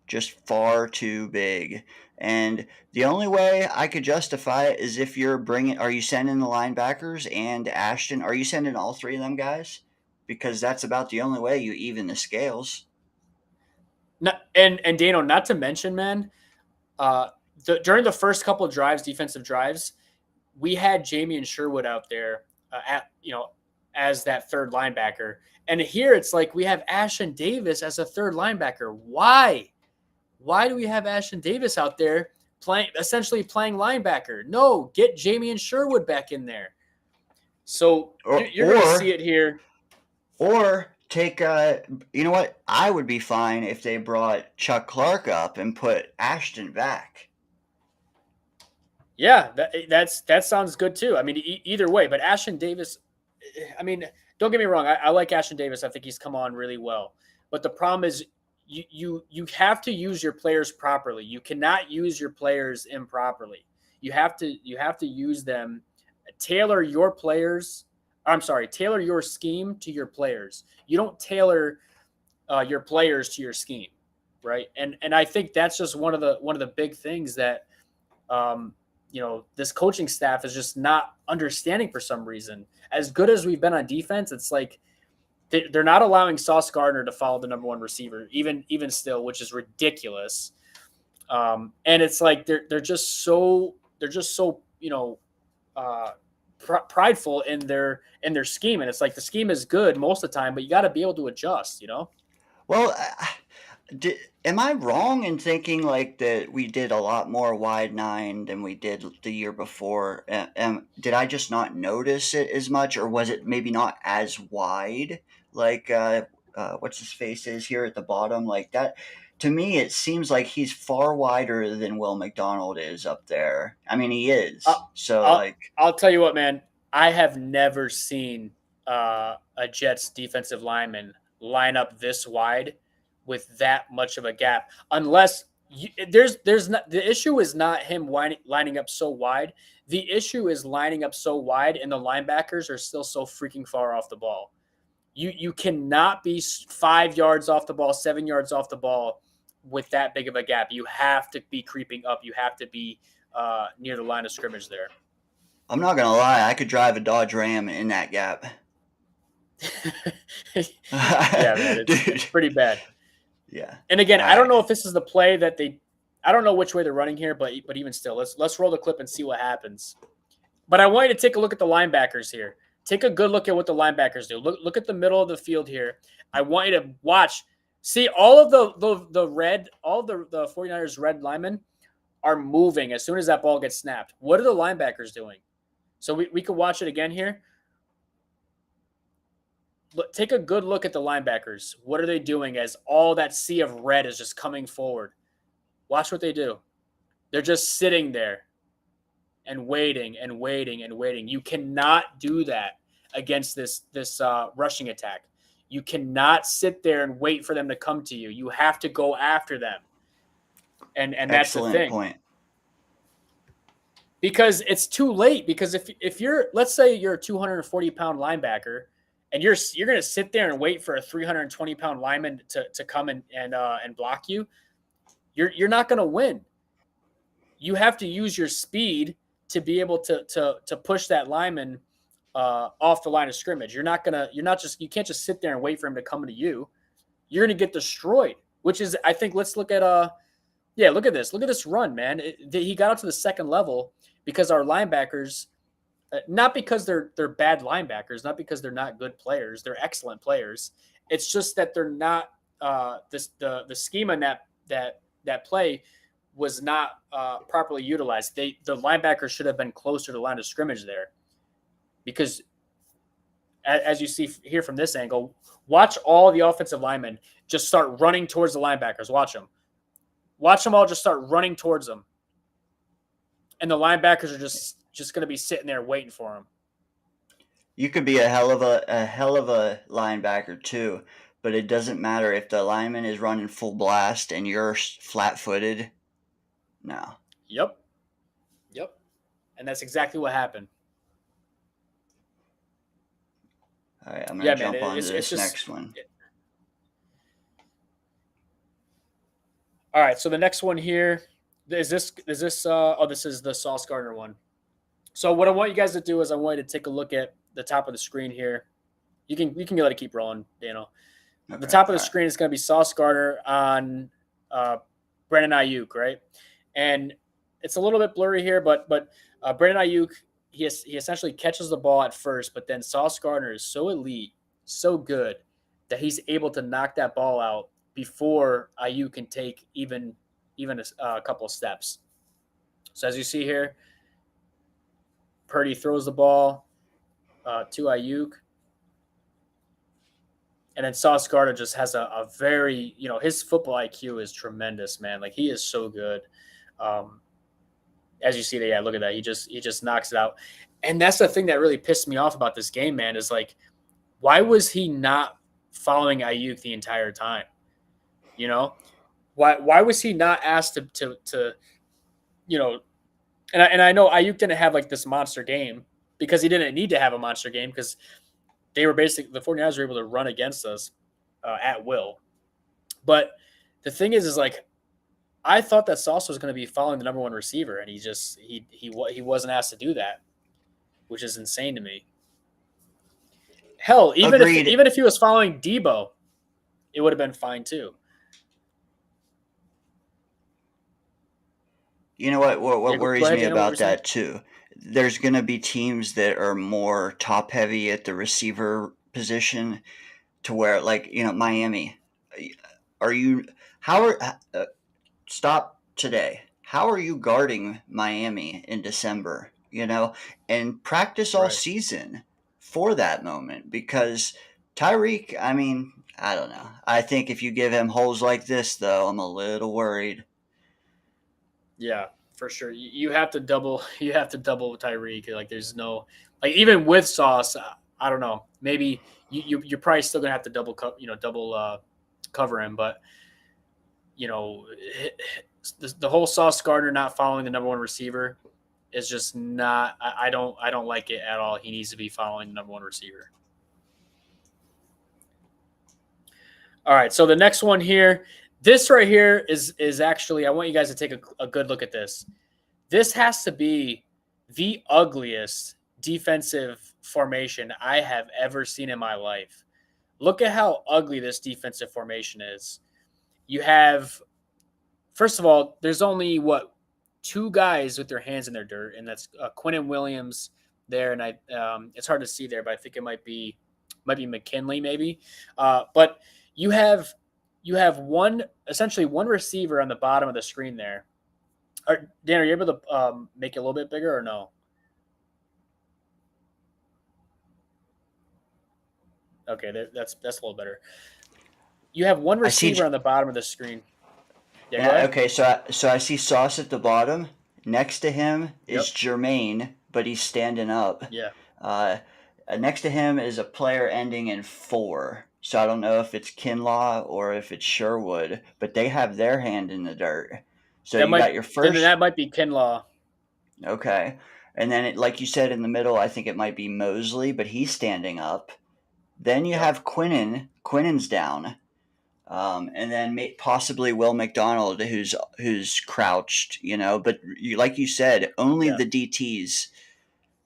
just far too big. And the only way I could justify it is if are you sending the linebackers and Ashton? Are you sending all 3 of them guys? Because that's about the only way you even the scales. And Dano, not to mention, man, during the first couple of drives, defensive drives, we had Jamie Sherwood out there as that third linebacker. And here it's like we have Ashton Davis as a third linebacker. Why? Why do we have Ashton Davis out there essentially playing linebacker? No, get Jamie Sherwood back in there. So you're going to see it here. Or take, you know what? I would be fine if they brought Chuck Clark up and put Ashton back. Yeah, that sounds good too. I mean, either way, but Ashton Davis, I mean, don't get me wrong. I like Ashton Davis. I think he's come on really well. But the problem is you have to use your players properly. You cannot use your players improperly. You have to use them, tailor your scheme to your players. You don't tailor your players to your scheme, right? And I think that's just one of the big things that this coaching staff is just not understanding for some reason. As good as we've been on defense, it's like they're not allowing Sauce Gardner to follow the number 1 receiver, even still, which is ridiculous. And it's like they're just so prideful in their scheme, and it's like the scheme is good most of the time, but you got to be able to adjust. Well, am I wrong in thinking like that we did a lot more wide 9 than we did the year before? Did I just not notice it as much, or was it maybe not as wide? Like what's his face is here at the bottom, like that. to me, it seems like he's far wider than Will McDonald is up there. I mean, he is. So, I'll like, I'll tell you what, man. I have never seen a Jets defensive lineman line up this wide with that much of a gap. Unless there's not the issue is not him lining up so wide. The issue is lining up so wide, and the linebackers are still so freaking far off the ball. You cannot be 5 yards off the ball, 7 yards off the ball with that big of a gap. You have to be creeping up. You have to be near the line of scrimmage there. I'm not going to lie. I could drive a Dodge Ram in that gap. Yeah, man, it's pretty bad. Yeah. And again, I don't know if this is the play that I don't know which way they're running here, but even still, let's roll the clip and see what happens. But I want you to take a look at the linebackers here. Take a good look at what the linebackers do. Look at the middle of the field here. I want you to watch. See, all of the red, all the 49ers red linemen are moving as soon as that ball gets snapped. What are the linebackers doing? So we could watch it again here. Take a good look at the linebackers. What are they doing as all that sea of red is just coming forward? Watch what they do. They're just sitting there and waiting and waiting and waiting. You cannot do that against this rushing attack. You cannot sit there and wait for them to come to you. You have to go after them. And that's the thing. Point. Because it's too late. Because if you're, let's say you're a 240-pound linebacker, and you're going to sit there and wait for a 320-pound lineman to come and block you, you're not going to win. You have to use your speed to be able to push that lineman off the line of scrimmage. You can't just sit there and wait for him to come to you. You're going to get destroyed. Which is, I think, let's look at look at this. Look at this run, man. He got out to the second level because our linebackers. Not because they're bad linebackers, not because they're not good players. They're excellent players. It's just that they're not the schema in that play was not properly utilized. The linebackers should have been closer to the line of scrimmage there, because as you see here from this angle, watch all the offensive linemen just start running towards the linebackers. Watch them all just start running towards them, and the linebackers are just going to be sitting there waiting for him. You could be a hell of a linebacker too, but it doesn't matter if the lineman is running full blast and you're flat-footed. No. Yep. And that's exactly what happened. All right, I'm going to jump on to this next one. All right, so the next one here, is this this is the Sauce Gardner one. So what I want you guys to do is I want you to take a look at the top of the screen here. You can let it keep rolling, Daniel. Okay, the top of the screen is going to be Sauce Gardner on Brandon Ayuk, right? And it's a little bit blurry here, but Brandon Ayuk, he essentially catches the ball at first, but then Sauce Gardner is so elite, so good, that he's able to knock that ball out before Ayuk can take even a couple of steps. So as you see here, Purdy throws the ball to Ayuk. And then Sauce Gardner just has a very, his football IQ is tremendous, man. Like, he is so good. As you see there, look at that. He just knocks it out. And that's the thing that really pissed me off about this game, man, is like, why was he not following Ayuk the entire time? Why was he not asked to and I know Ayuk didn't have like this monster game because he didn't need to have a monster game because the 49ers were able to run against us at will. But the thing is like, I thought that Sauce was going to be following the number one receiver, and he wasn't asked to do that, which is insane to me. Hell, even if he was following Debo, it would have been fine too. You know what worries me about that too? There's going to be teams that are more top heavy at the receiver position, to where, like, Miami. Stop today. How are you guarding Miami in December? And practice all season for that moment, because Tyreek, I mean, I don't know. I think if you give him holes like this, though, I'm a little worried. Yeah, for sure. You have to double. You have to double Tyreek. Like, there's no like even with Sauce. I don't know. Maybe you're probably still gonna have to double cover him. But the whole Sauce Gardner not following the number one receiver is just not. I don't like it at all. He needs to be following the number one receiver. All right. So the next one here, this right here is actually. I want you guys to take a good look at this. This has to be the ugliest defensive formation I have ever seen in my life. Look at how ugly this defensive formation is. You have, first of all, there's only two guys with their hands in their dirt, and that's Quinnen Williams there, and it's hard to see there, but I think it might be McKinley maybe, but you have essentially one receiver on the bottom of the screen there. Dan, are you able to make it a little bit bigger or no? Okay, that's a little better. You have one receiver on the bottom of the screen. Yeah, go ahead. Okay, so I see Sauce at the bottom. Next to him is Jermaine, but he's standing up. Yeah. Next to him is a player ending in 4. So I don't know if it's Kinlaw or if it's Sherwood, but they have their hand in the dirt. So you got your first. Then that might be Kinlaw. Okay. And then, like you said, in the middle, I think it might be Mosley, but he's standing up. Then you have Quinnen. Quinnen's down. And then possibly Will McDonald, who's crouched, But like you said, only the DTs.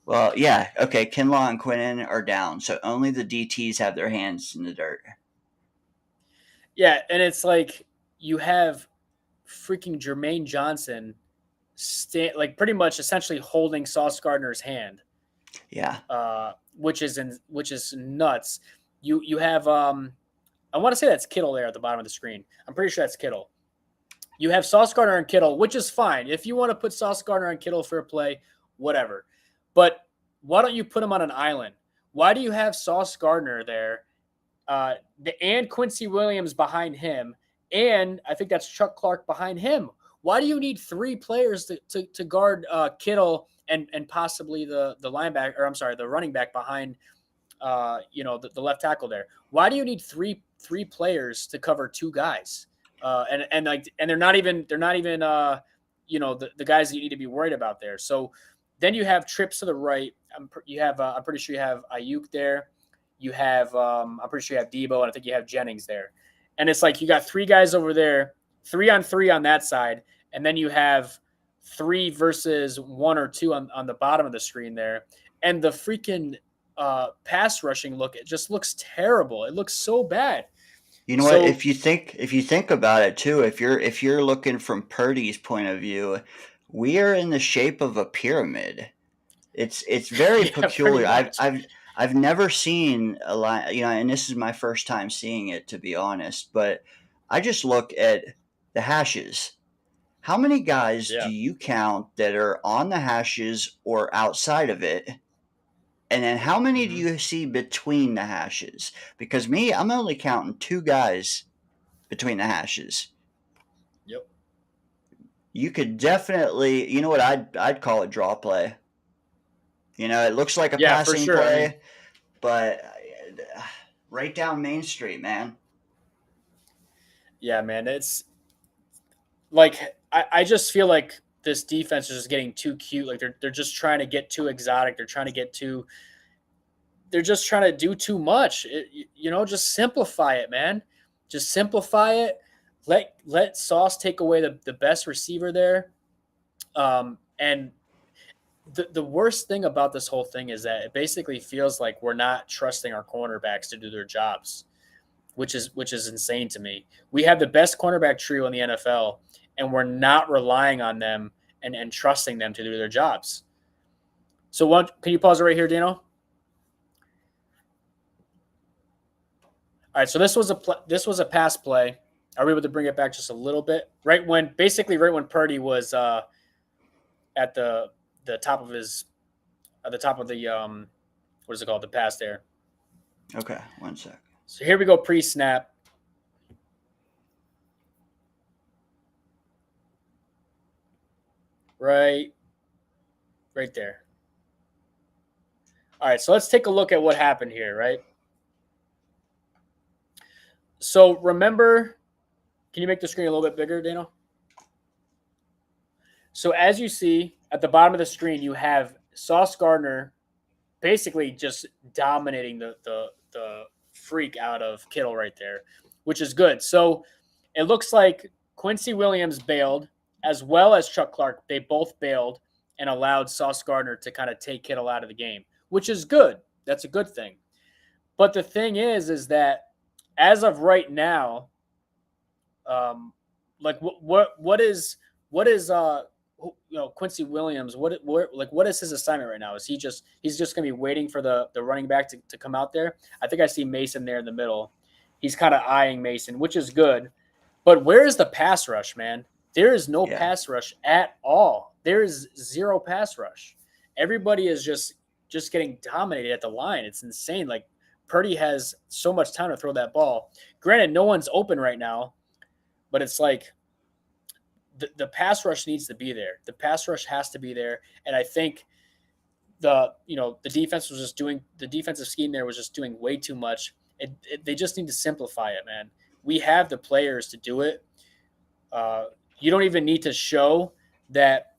Well, yeah, okay. Kinlaw and Quinnen are down, so only the DTs have their hands in the dirt. Yeah, and it's like you have freaking Jermaine Johnson, like pretty much essentially holding Sauce Gardner's hand. Yeah. Which is nuts. You have I want to say that's Kittle there at the bottom of the screen. I'm pretty sure that's Kittle. You have Sauce Gardner and Kittle, which is fine. If you want to put Sauce Gardner and Kittle for a play, whatever. But why don't you put him on an island? Why do you have Sauce Gardner there and Quincy Williams behind him, and I think that's Chuck Clark behind him? Why do you need 3 players to guard Kittle and possibly the linebacker, or I'm sorry, the running back behind the left tackle there? Why do you need three players to cover 2 guys? And they're not even the guys that you need to be worried about there. So then you have trips to the right. I'm pretty sure you have Ayuk there. You have I'm pretty sure you have Debo, and I think you have Jennings there. And it's like you got 3 guys over there, 3-on-3 on that side, and then you have 3 versus 1 or 2 on the bottom of the screen there. And the freaking pass rushing it just looks terrible. It looks so bad. You know what? If you think about it too, if you're looking from Purdy's point of view, we are in the shape of a pyramid. It's very peculiar. I've never seen a line, and this is my first time seeing it, to be honest. But I just look at the hashes. How many guys do you count that are on the hashes or outside of it? And then how many do you see between the hashes? Because I'm only counting 2 guys between the hashes. Yep. You could definitely, you know what, I'd call it draw play. It looks like a passing for sure. play, but right down Main Street, man. Yeah, man. It's like I just feel like this defense is just getting too cute. Like they're just trying to get too exotic. They're just trying to do too much. Just simplify it, man. Just simplify it. Let Sauce take away the best receiver there. And the worst thing about this whole thing is that it basically feels like we're not trusting our cornerbacks to do their jobs, which is insane to me. We have the best cornerback trio in the NFL, and we're not relying on them and trusting them to do their jobs. So can you pause it right here, Dino? All right, so this was a pass play. Are we able to bring it back just a little bit? Right when Purdy was at the top of the what is it called? The pass there. Okay, 1 sec. So here we go, pre-snap. Right there. All right, so let's take a look at what happened here, right? So remember, can you make the screen a little bit bigger, Dano? So as you see at the bottom of the screen, you have Sauce Gardner basically just dominating the freak out of Kittle right there, which is good. So it looks like Quincy Williams bailed as well as Chuck Clark. They both bailed and allowed Sauce Gardner to kind of take Kittle out of the game, which is good. That's a good thing. But the thing is that as of right now, like what is Quincy Williams? What is his assignment right now? Is he's just gonna be waiting for the running back to come out there? I think I see Mason there in the middle. He's kind of eyeing Mason, which is good. But where is the pass rush, man? There is no pass rush at all. There is zero pass rush. Everybody is just getting dominated at the line. It's insane. Like Purdy has so much time to throw that ball. Granted, no one's open right now, but it's like the pass rush needs to be there. The pass rush has to be there. And I think the defensive scheme there was just doing way too much. They just need to simplify it, man. We have the players to do it. You don't even need to show that,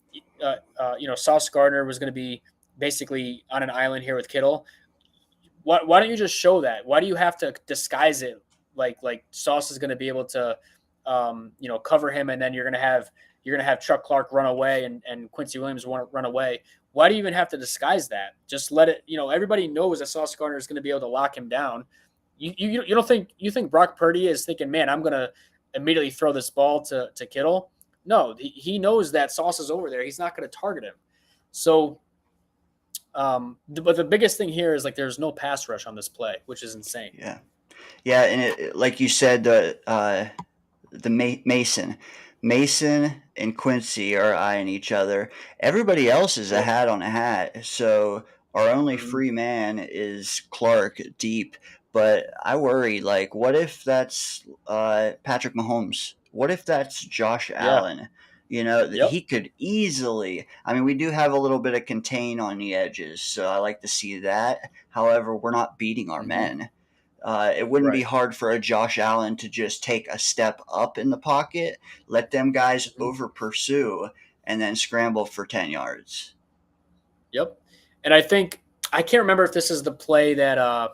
Sauce Gardner was going to be basically on an island here with Kittle. Why don't you just show that? Why do you have to disguise it like Sauce is going to be able to, cover him, and then you're going to have Chuck Clark run away and Quincy Williams run away? Why do you even have to disguise that? Just let it. Everybody knows that Sauce Gardner is going to be able to lock him down. You don't think Brock Purdy is thinking, man, I'm going to immediately throw this ball to Kittle? No, he knows that Sauce is over there. He's not going to target him. So, but the biggest thing here is like there's no pass rush on this play, which is insane. Yeah, and like you said, the Mason and Quincy are eyeing each other. Everybody else is a hat on a hat. So our only free man is Clark deep. But I worry, like, what if that's Patrick Mahomes? What if that's Josh Allen? He could easily. I mean, we do have a little bit of contain on the edges, so I like to see that. However, we're not beating our men. It wouldn't be hard for a Josh Allen to just take a step up in the pocket, let them guys over pursue, and then scramble for 10 yards. Yep. And I can't remember if this is the play that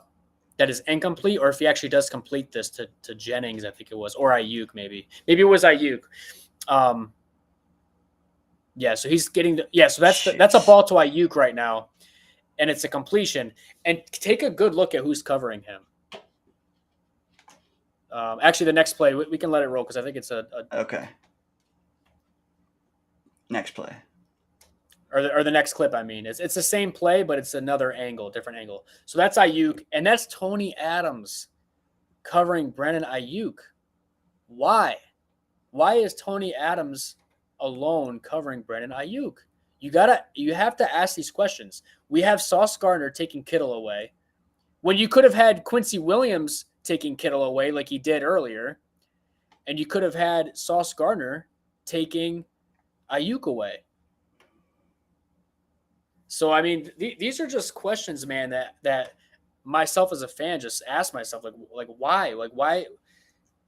is incomplete, or if he actually does complete this to Jennings, I think it was, or Ayuk maybe. Maybe it was Ayuk. So he's getting so that's a ball to Ayuk right now, and it's a completion. And take a good look at who's covering him. Actually, the next play, we can let it roll because I think it's okay. Next play. Or the next clip, I mean. It's the same play, but it's another angle, different angle. So that's Ayuk, and that's Tony Adams covering Brandon Ayuk. Why? Why is Tony Adams alone covering Brandon Ayuk? You have to ask these questions. We have Sauce Gardner taking Kittle away when you could have had Quincy Williams taking Kittle away like he did earlier, and you could have had Sauce Gardner taking Ayuk away. So, I mean, these are just questions, man, that myself as a fan just ask myself, like why? Like, why?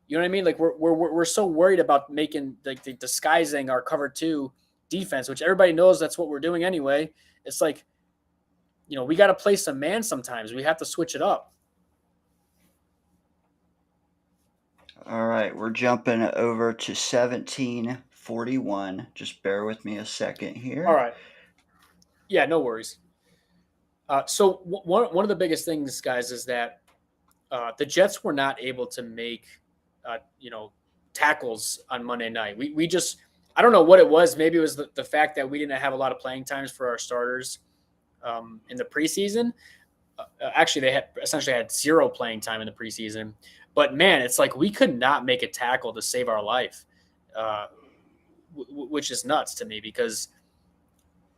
You know what I mean? Like, we're so worried about making, like, disguising our cover 2 defense, which everybody knows that's what we're doing anyway. It's like, we got to play some man sometimes. We have to switch it up. All right, we're jumping over to 17:41. Just bear with me a second here. All right. Yeah, no worries. So one of the biggest things, guys, is that the Jets were not able to make, tackles on Monday night. We just, I don't know what it was. Maybe it was the fact that we didn't have a lot of playing times for our starters in the preseason. Actually, they essentially had 0 playing time in the preseason. But, man, it's like we could not make a tackle to save our life, which is nuts to me because,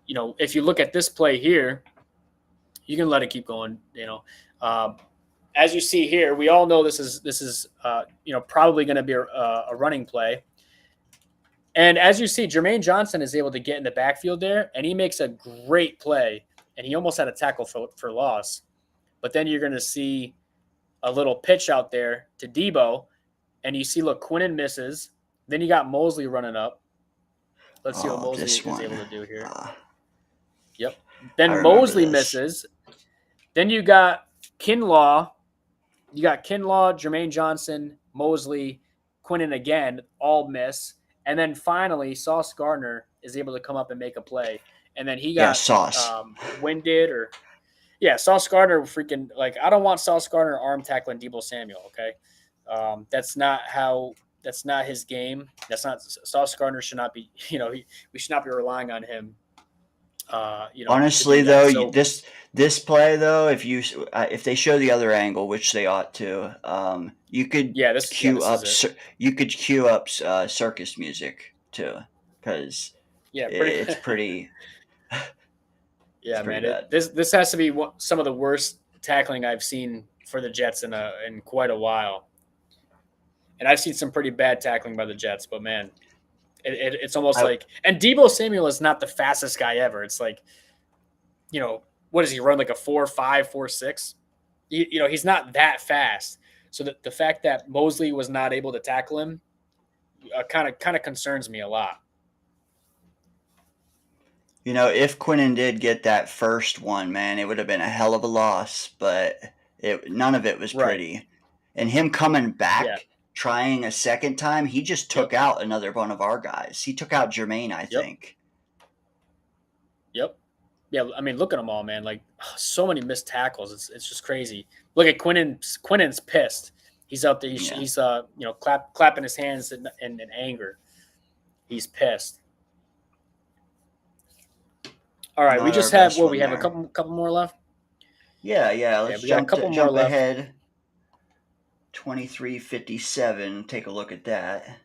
if you look at this play here, you can let it keep going, as you see here, we all know this is probably going to be a running play. And as you see, Jermaine Johnson is able to get in the backfield there, and he makes a great play, and he almost had a tackle for loss. But then you're going to see a little pitch out there to Debo, and you see, look, Quinnen misses. Then you got Mosley running up. Let's see what Mosley is able to do here. Yep. Then Mosley misses. Then you got Kinlaw. You got Kinlaw, Jermaine Johnson, Mosley, Quinnen again, all miss. And then finally, Sauce Gardner is able to come up and make a play. And then he got winded or – yeah, Sauce Gardner freaking – like, I don't want Sauce Gardner arm tackling Deebo Samuel, okay? That's not his game. That's not – Sauce Gardner should not be – we should not be relying on him. Honestly, though, this play though, if they show the other angle, which they ought to, you could cue up circus music too, because it's pretty. Yeah, man. This has to be some of the worst tackling I've seen for the Jets in quite a while, and I've seen some pretty bad tackling by the Jets, but man. It's almost like – and Deebo Samuel is not the fastest guy ever. It's like, what does he run, like a 4.5, 4.6? He's not that fast. So the fact that Mosley was not able to tackle him kind of concerns me a lot. If Quinnen did get that first one, man, it would have been a hell of a loss, but none of it was pretty. And him coming back trying a second time, he just took out another one of our guys. He took out Jermaine, I think. Yep. Yeah, I mean, look at them all, man. Like, so many missed tackles. It's just crazy. Look at Quinnen's pissed. He's out there. He's clapping his hands in anger. He's pissed. All right, we just have we have a couple more left. Yeah. Let's jump ahead. 23:57. Take a look at that.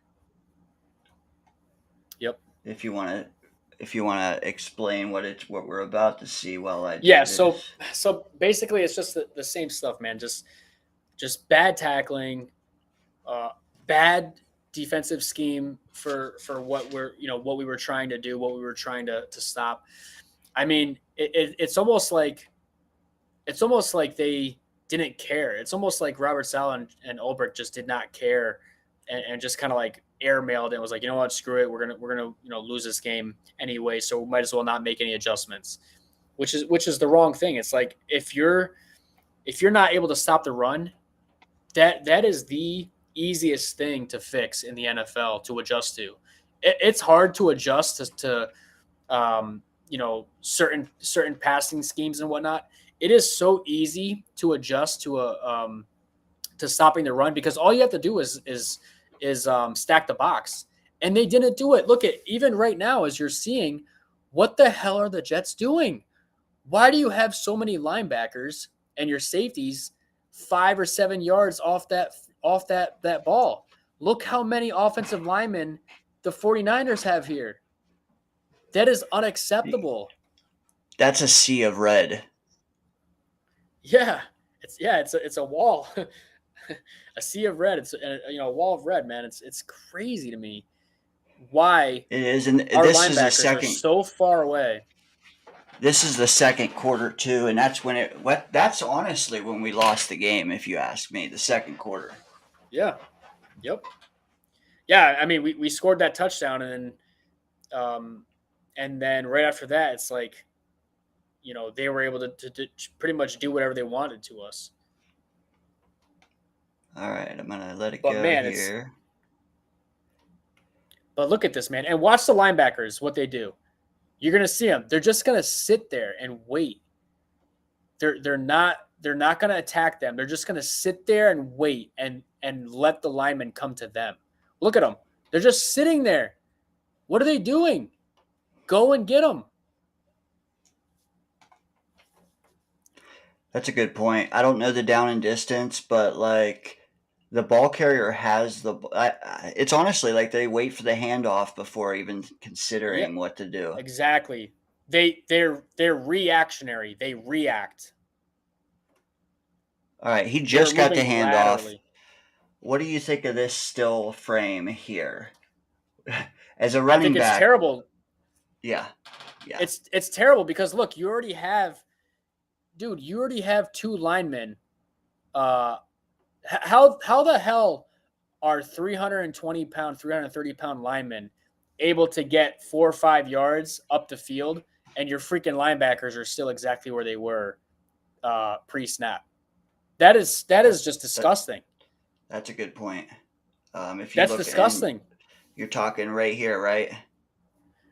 Yep. If you want to explain what we're about to see while I do this. So basically it's just the same stuff, man. Just bad tackling, bad defensive scheme for what we were trying to do, what we were trying to stop. I mean, it's almost like they didn't care. It's almost like Robert Saleh and Ulbrich just did not care and just kind of like airmailed it and was like, you know what, screw it. We're gonna lose this game anyway, so we might as well not make any adjustments. Which is the wrong thing. It's like if you're not able to stop the run, that is the easiest thing to fix in the NFL, to adjust to. It's hard to adjust to certain passing schemes and whatnot. It is so easy to adjust to stopping the run because all you have to do is stack the box, and they didn't do it. Look at even right now as you're seeing, what the hell are the Jets doing? Why do you have so many linebackers and your safeties 5 or 7 yards off that ball? Look how many offensive linemen the 49ers have here. That is unacceptable. That's a sea of red. Yeah, it's a wall, a sea of red. It's a wall of red, man. It's crazy to me why it is, and our this linebackers is the second, are so far away. This is the second quarter too, and that's when that's honestly when we lost the game, if you ask me. The second quarter. Yeah. Yep. Yeah, I mean we scored that touchdown and then right after that it's like, they were able to pretty much do whatever they wanted to us. All right, I'm going to let it go here. But look at this, man. And watch the linebackers, what they do. You're going to see them. They're just going to sit there and wait. They're not going to attack them. They're just going to sit there and wait and let the linemen come to them. Look at them. They're just sitting there. What are they doing? Go and get them. That's a good point. I don't know the down and distance, but like the ball carrier has it's honestly like they wait for the handoff before even considering what to do. Exactly. They're reactionary. They react. All right, he They were just got the moving handoff. laterally. What do you think of this still frame here? As a I think running it's back, terrible. yeah, yeah. It's terrible because look, you already have, dude, you already have two linemen. How the hell are 320-pound, 330-pound linemen able to get 4 or 5 yards up the field, and your freaking linebackers are still exactly where they were pre-snap? That is just That, disgusting. that's a good point. If you That's look, and disgusting. you're talking right here, right?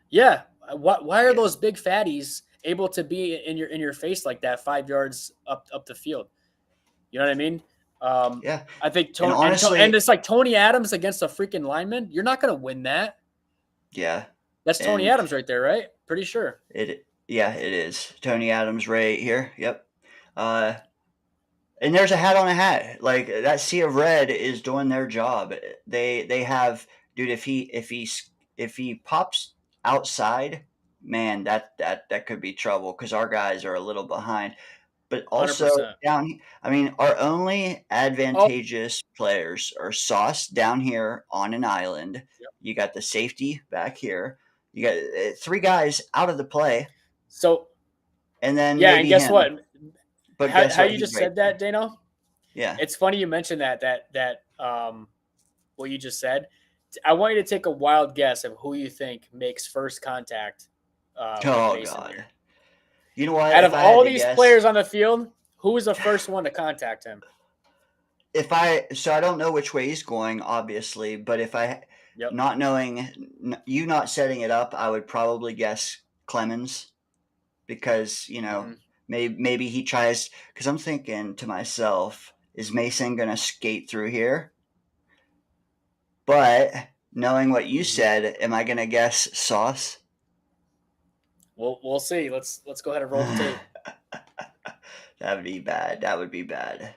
Yeah. Why are Yeah, those big fatties able to be in your face like that, 5 yards up the field? You know what I mean? yeah. I think And and honestly, it's like Tony Adams against a freaking lineman. You're not going to win that. yeah. That's Tony And Adams right there, right? Pretty sure. yeah, it is. Tony Adams right here. Yep. Uh, and there's a hat on a hat. Like that sea of red is doing their job. They have, dude. If he pops outside, man, that could be trouble because our guys are a little behind. But also 100%. down, I mean, our only Oh, advantageous players are Sauce down here on an island. yep. You got the safety back here. You got three guys out of the play, So, and then yeah, and maybe guess him. what? But guess How what? you He's just right said there. that, Dano? Yeah. It's funny you mentioned that what you just said. I want you to take a wild guess of who you think makes first contact with Oh Mason God. here. You know what? Out If of I had all to these guess, players on the field, who was the first one to contact him? so I don't know which way he's going, obviously, but if I Yep. not knowing you not setting it up, I would probably guess Clemens because Mm-hmm. maybe he tries because I'm thinking to myself, is Mason gonna skate through here? But knowing what you Mm-hmm. said, am I gonna guess Sauce? We'll see. Let's go ahead and roll the tape. That would be bad. That would be bad.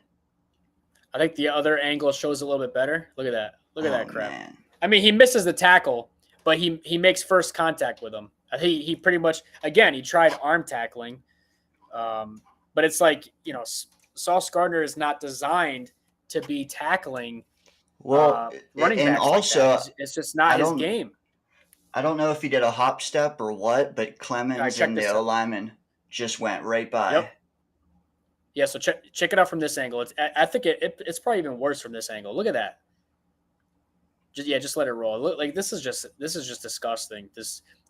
I think the other angle shows a little bit better. Look at that. Look at Oh that crap. man. I mean, he misses the tackle, but he makes first contact with him. He pretty much, again, he tried arm tackling, but it's like, Sauce Gardner is not designed to be tackling Well, running and backs like that. also It's just I not his don't game. I don't know if he did a hop step or what, but All right, Clemens check and the this O out. lineman just went right by. Yep. Yeah, so check it out from this angle. I think it's probably even worse from this angle. Look at that. Just let it roll. Look, like this is just disgusting.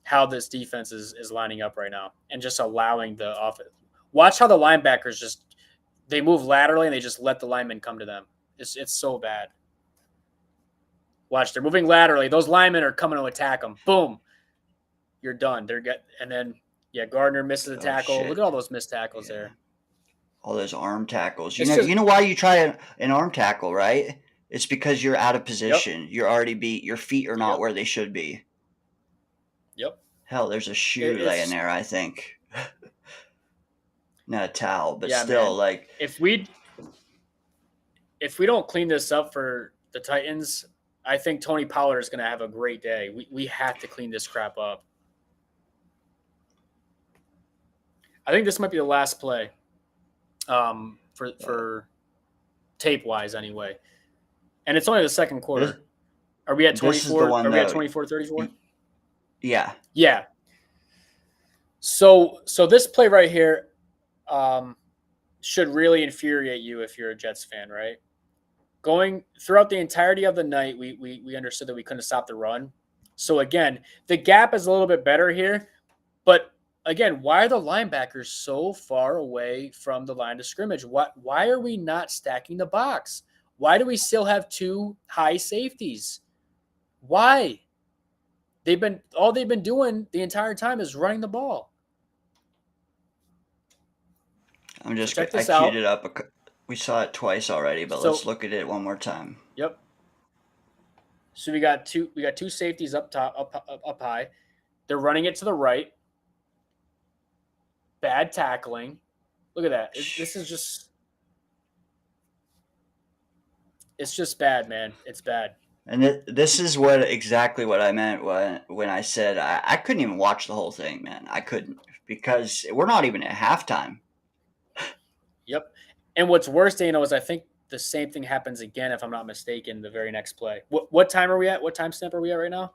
How this defense is lining up right now, and just allowing the offense. Watch how the linebackers they move laterally and they just let the linemen come to them. It's so bad. Watch, they're moving laterally. Those linemen are coming to attack them. Boom, you're done. And then Gardner misses a Oh tackle. Look shit! at all those missed tackles Yeah, there. all those arm tackles. It's just You know why you try an arm tackle, right? It's because you're out of yep, position. You're already beat. Your feet are not yep, where they should be. yep. Hell, there's a shoe laying It's there. I think not a towel, but yeah, still, man. like, If we don't clean this up for the Titans, I think Tony Pollard is going to have a great day. We have to clean this crap up. I think this might be the last play, for tape wise anyway. And it's only the second this. quarter. Are we at This is the 24? one Are we at though. 24-34? Yeah. Yeah. So this play right here should really infuriate you if you're a Jets fan, right? Going throughout the entirety of the night, we understood that we couldn't stop the run. So again, the gap is a little bit better here, but again, why are the linebackers so far away from the line of scrimmage? Why are we not stacking the box? Why do we still have two high safeties? Why? They've been doing the entire time is running the ball. So check I this queued out. it up. We saw it twice already, but let's So look at it one more time. yep. So we got two safeties up top, up high. They're running it to the right. Bad tackling. Look at that. This is just it's just bad, man. It's bad. And this is exactly what I meant when I said I couldn't even watch the whole thing, man. I couldn't because we're not even at halftime. Yep. And what's worse, Dano, is I think the same thing happens again, if I'm not mistaken, the very next play. What time are we at? What time stamp are we at right now?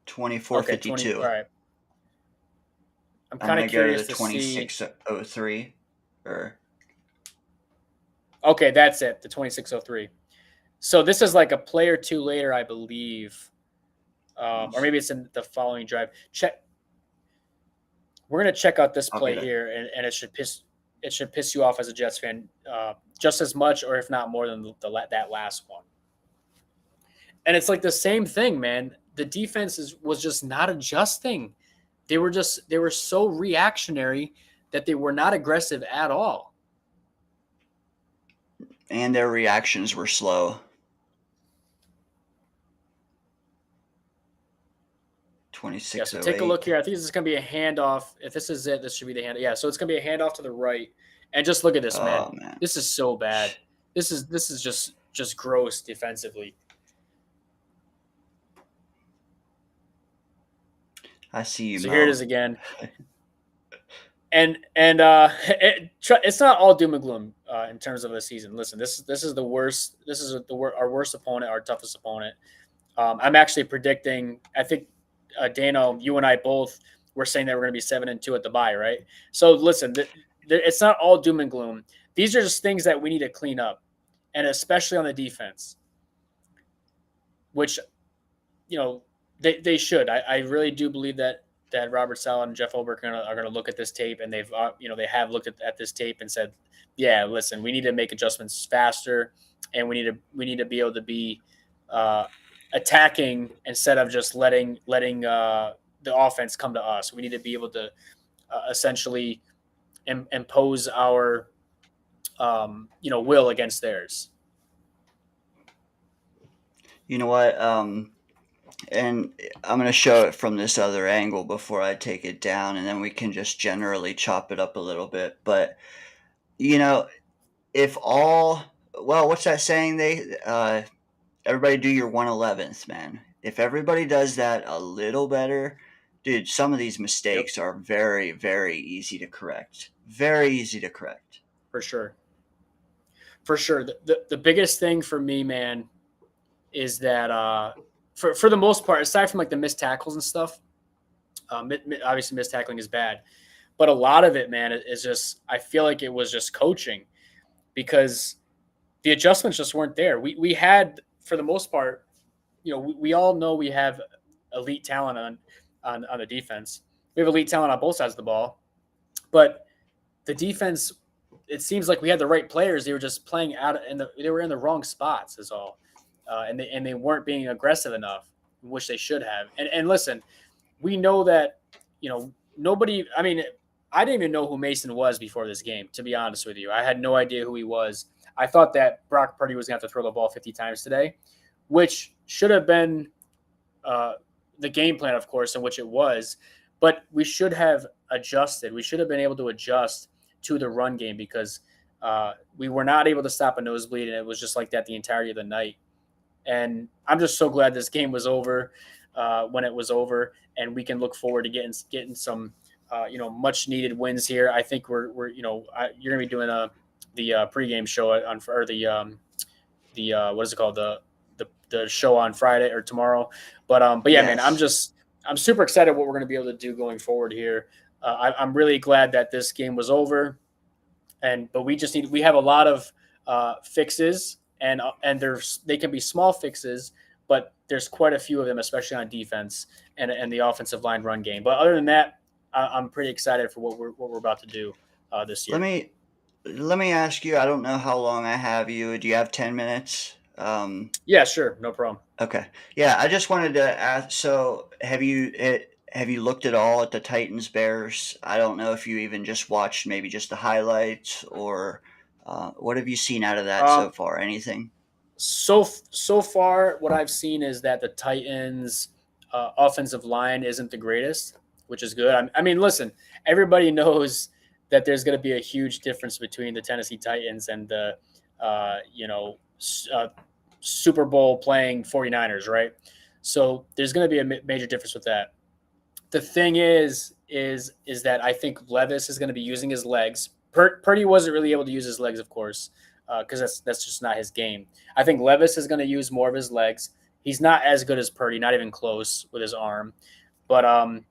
24:52. All right. I'm I'm kind of gonna go to the curious to see. 26:03, or Okay, that's it. The 26:03. So this is like a play or two later, I believe, or maybe it's in the following drive. Check. We're gonna check out this I'll play get it. here, and it should piss you off as a Jets fan just as much, or if not more than that last one. And it's like the same thing, man. The defense was just not adjusting. They were so reactionary that they were not aggressive at all. And their reactions were slow. 26:08. Yeah, so take a look here. I think this is going to be a handoff. If this is it, this should be the handoff. Yeah, so it's going to be a handoff to the right. And just look at this, man. Oh man, This is so bad. This is just gross defensively. I see you. So Mo. here it is again. And it's not all doom and gloom in terms of the season. Listen, this is the worst. This is our worst opponent, our toughest opponent. I'm actually predicting. I think Dano, you and I both were saying that we're going to be 7-2 at the bye, right? So listen, it's not all doom and gloom. These are just things that we need to clean up, and especially on the defense, which they should. I really do believe that Robert Saleh and Jeff Ulbrich are going to look at this tape, and they have looked at this tape and said, yeah, listen, we need to make adjustments faster, and we need to be able to be attacking instead of just letting the offense come to us. We need to be able to essentially impose our will against theirs. You know what? And I'm going to show it from this other angle before I take it down, and then we can just generally chop it up a little bit. But, if what's that saying? Everybody do your 1/11th, man. If everybody does that a little better, dude, some of these mistakes are very, very easy to correct. Very easy to correct. For sure. The biggest thing for me, man, is that for the most part, aside from like the missed tackles and stuff, obviously missed tackling is bad, but a lot of it, man, is just, I feel like it was just coaching, because the adjustments just weren't there. We had, for the most part, we all know we have elite talent on the defense. We have elite talent on both sides of the ball, but the defense, it seems like we had the right players. They were just playing they were in the wrong spots is all. And they weren't being aggressive enough, which they should have. And listen, we know that, nobody, I mean, I didn't even know who Mason was before this game, to be honest with you. I had no idea who he was. I thought that Brock Purdy was going to have to throw the ball 50 times today, which should have been the game plan, of course, in which it was. But we should have adjusted. We should have been able to adjust to the run game, because we were not able to stop a nosebleed, and it was just like that the entirety of the night. And I'm just so glad this game was over when it was over, and we can look forward to getting some much needed wins here. I think you're going to be doing the pregame show or the what is it called, the show on Friday or tomorrow. But yeah, yes. Man, I'm super excited what we're going to be able to do going forward here. I'm really glad that this game was over, but we have a lot of fixes. And they can be small fixes, but there's quite a few of them, especially on defense and the offensive line run game. But other than that, I'm pretty excited for what we're about to do this year. Let me ask you. I don't know how long I have you. Do you have 10 minutes? Yeah, sure, no problem. Okay. Yeah, I just wanted to ask. So, have you looked at all at the Titans Bears? I don't know if you even just watched maybe just the highlights, or what have you seen out of that so far? Anything? So far, what I've seen is that the Titans' offensive line isn't the greatest, which is good. I mean, listen, everybody knows that there's going to be a huge difference between the Tennessee Titans and the Super Bowl playing 49ers, right? So there's going to be a major difference with that. The thing is that I think Levis is going to be using his legs Purdy wasn't really able to use his legs, of course, because that's just not his game. I think Levis is going to use more of his legs. He's not as good as Purdy, not even close with his arm. But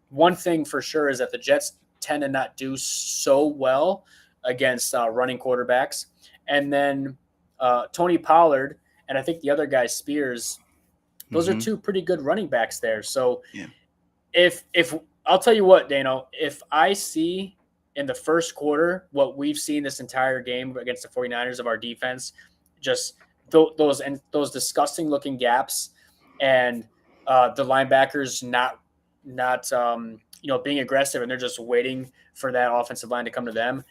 one thing for sure is that the Jets tend to not do so well against running quarterbacks. And then Tony Pollard and I think the other guy, Spears, those are two pretty good running backs there. So Yeah. if I'll tell you what, Dano, if I see in the first quarter what we've seen this entire game against the 49ers of our defense, just those disgusting looking gaps and the linebackers not being aggressive and they're just waiting for that offensive line to come to them.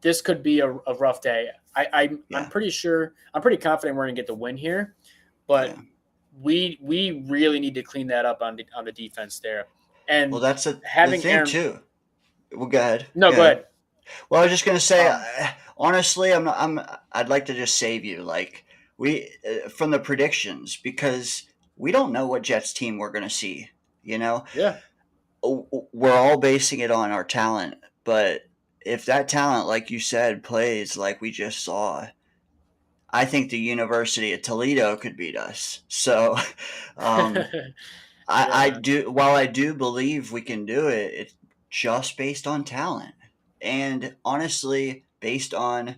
This could be a rough day. I'm pretty sure, I'm pretty confident we're gonna get the win here, but we really need to clean that up on the defense there. And well, that's the thing Aaron, too. Well, go ahead. No, go ahead. Well, I was just gonna say, honestly, I'd like to just save you, like from the predictions, because we don't know what Jets team we're gonna see. Yeah. We're all basing it on our talent, but if that talent, like you said, plays like we just saw, I think the University of Toledo could beat us. So, I do. While I do believe we can do it, it's just based on talent, and honestly, based on